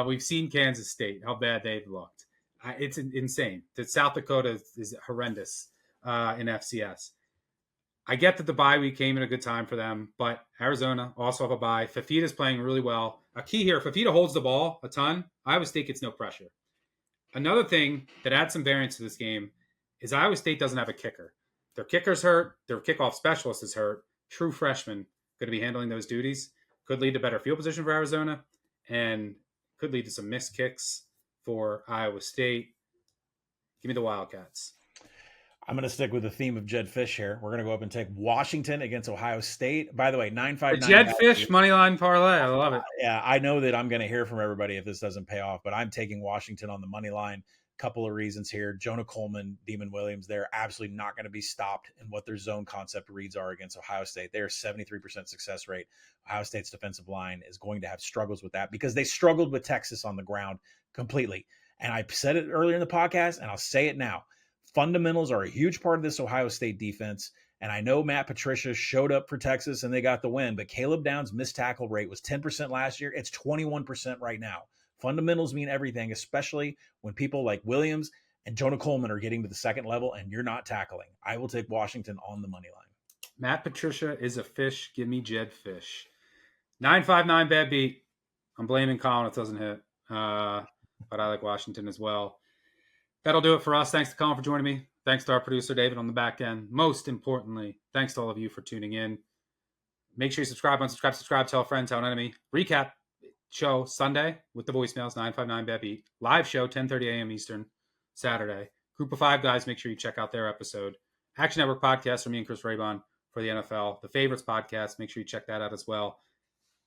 We've seen Kansas State, how bad they've looked. It's insane. South Dakota is horrendous in FCS. I get that the bye week came in a good time for them, but Arizona also have a bye. Fafita's playing really well. A key here, Fafita holds the ball a ton. Iowa State gets no pressure. Another thing that adds some variance to this game is Iowa State doesn't have a kicker. Their kicker's hurt. Their kickoff specialist is hurt. True freshman going to be handling those duties. Could lead to better field position for Arizona and could lead to some missed kicks for Iowa State. Give me the Wildcats. I'm going to stick with the theme of Jed Fish here. We're going to go up and take Washington against Ohio State. By the way, 959. The Jed Fish moneyline parlay. I love it. Yeah, I know that I'm going to hear from everybody if this doesn't pay off, but I'm taking Washington on the money line. Couple of reasons here. Jonah Coleman, Demon Williams, they're absolutely not going to be stopped in what their zone concept reads are against Ohio State. They are 73% success rate. Ohio State's defensive line is going to have struggles with that because they struggled with Texas on the ground completely. And I said it earlier in the podcast, and I'll say it now. Fundamentals are a huge part of this Ohio State defense. And I know Matt Patricia showed up for Texas and they got the win, but Caleb Downs' missed tackle rate was 10% last year. It's 21% right now. Fundamentals mean everything, especially when people like Williams and Jonah Coleman are getting to the second level and you're not tackling. I will take Washington on the money line. Matt Patricia is a fish. Give me Jed Fish. 959 bad beat. I'm blaming Collin. It doesn't hit. But I like Washington as well. That'll do it for us. Thanks to Collin for joining me. Thanks to our producer, David, on the back end. Most importantly, thanks to all of you for tuning in. Make sure you subscribe, unsubscribe, tell a friend, tell an enemy. Recap show Sunday with the voicemails, 959 bad beat. Live show, 10:30 a.m. Eastern, Saturday. Group of 5 guys, make sure you check out their episode. Action Network podcast from me and Chris Raybon for the NFL. The Favorites podcast, make sure you check that out as well.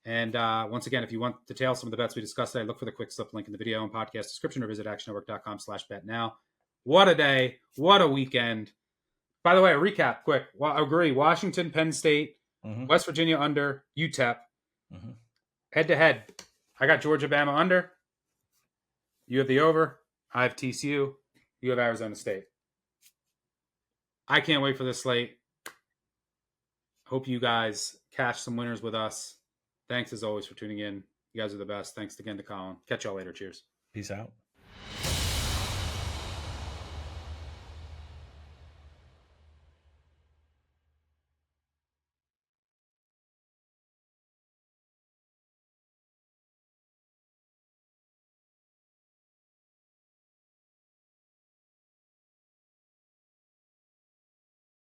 And once again, if you want to detail some of the bets we discussed today, look for the quick slip link in the video and podcast description or visit actionnetwork.com/bet now. What a day. What a weekend. By the way, a recap quick. Well, I agree. Washington, Penn State, West Virginia under, UTEP. Head-to-head. I got Georgia, Bama under. You have the over. I have TCU. You have Arizona State. I can't wait for this slate. Hope you guys cash some winners with us. Thanks as always for tuning in. You guys are the best. Thanks again to Collin. Catch y'all later. Cheers. Peace out.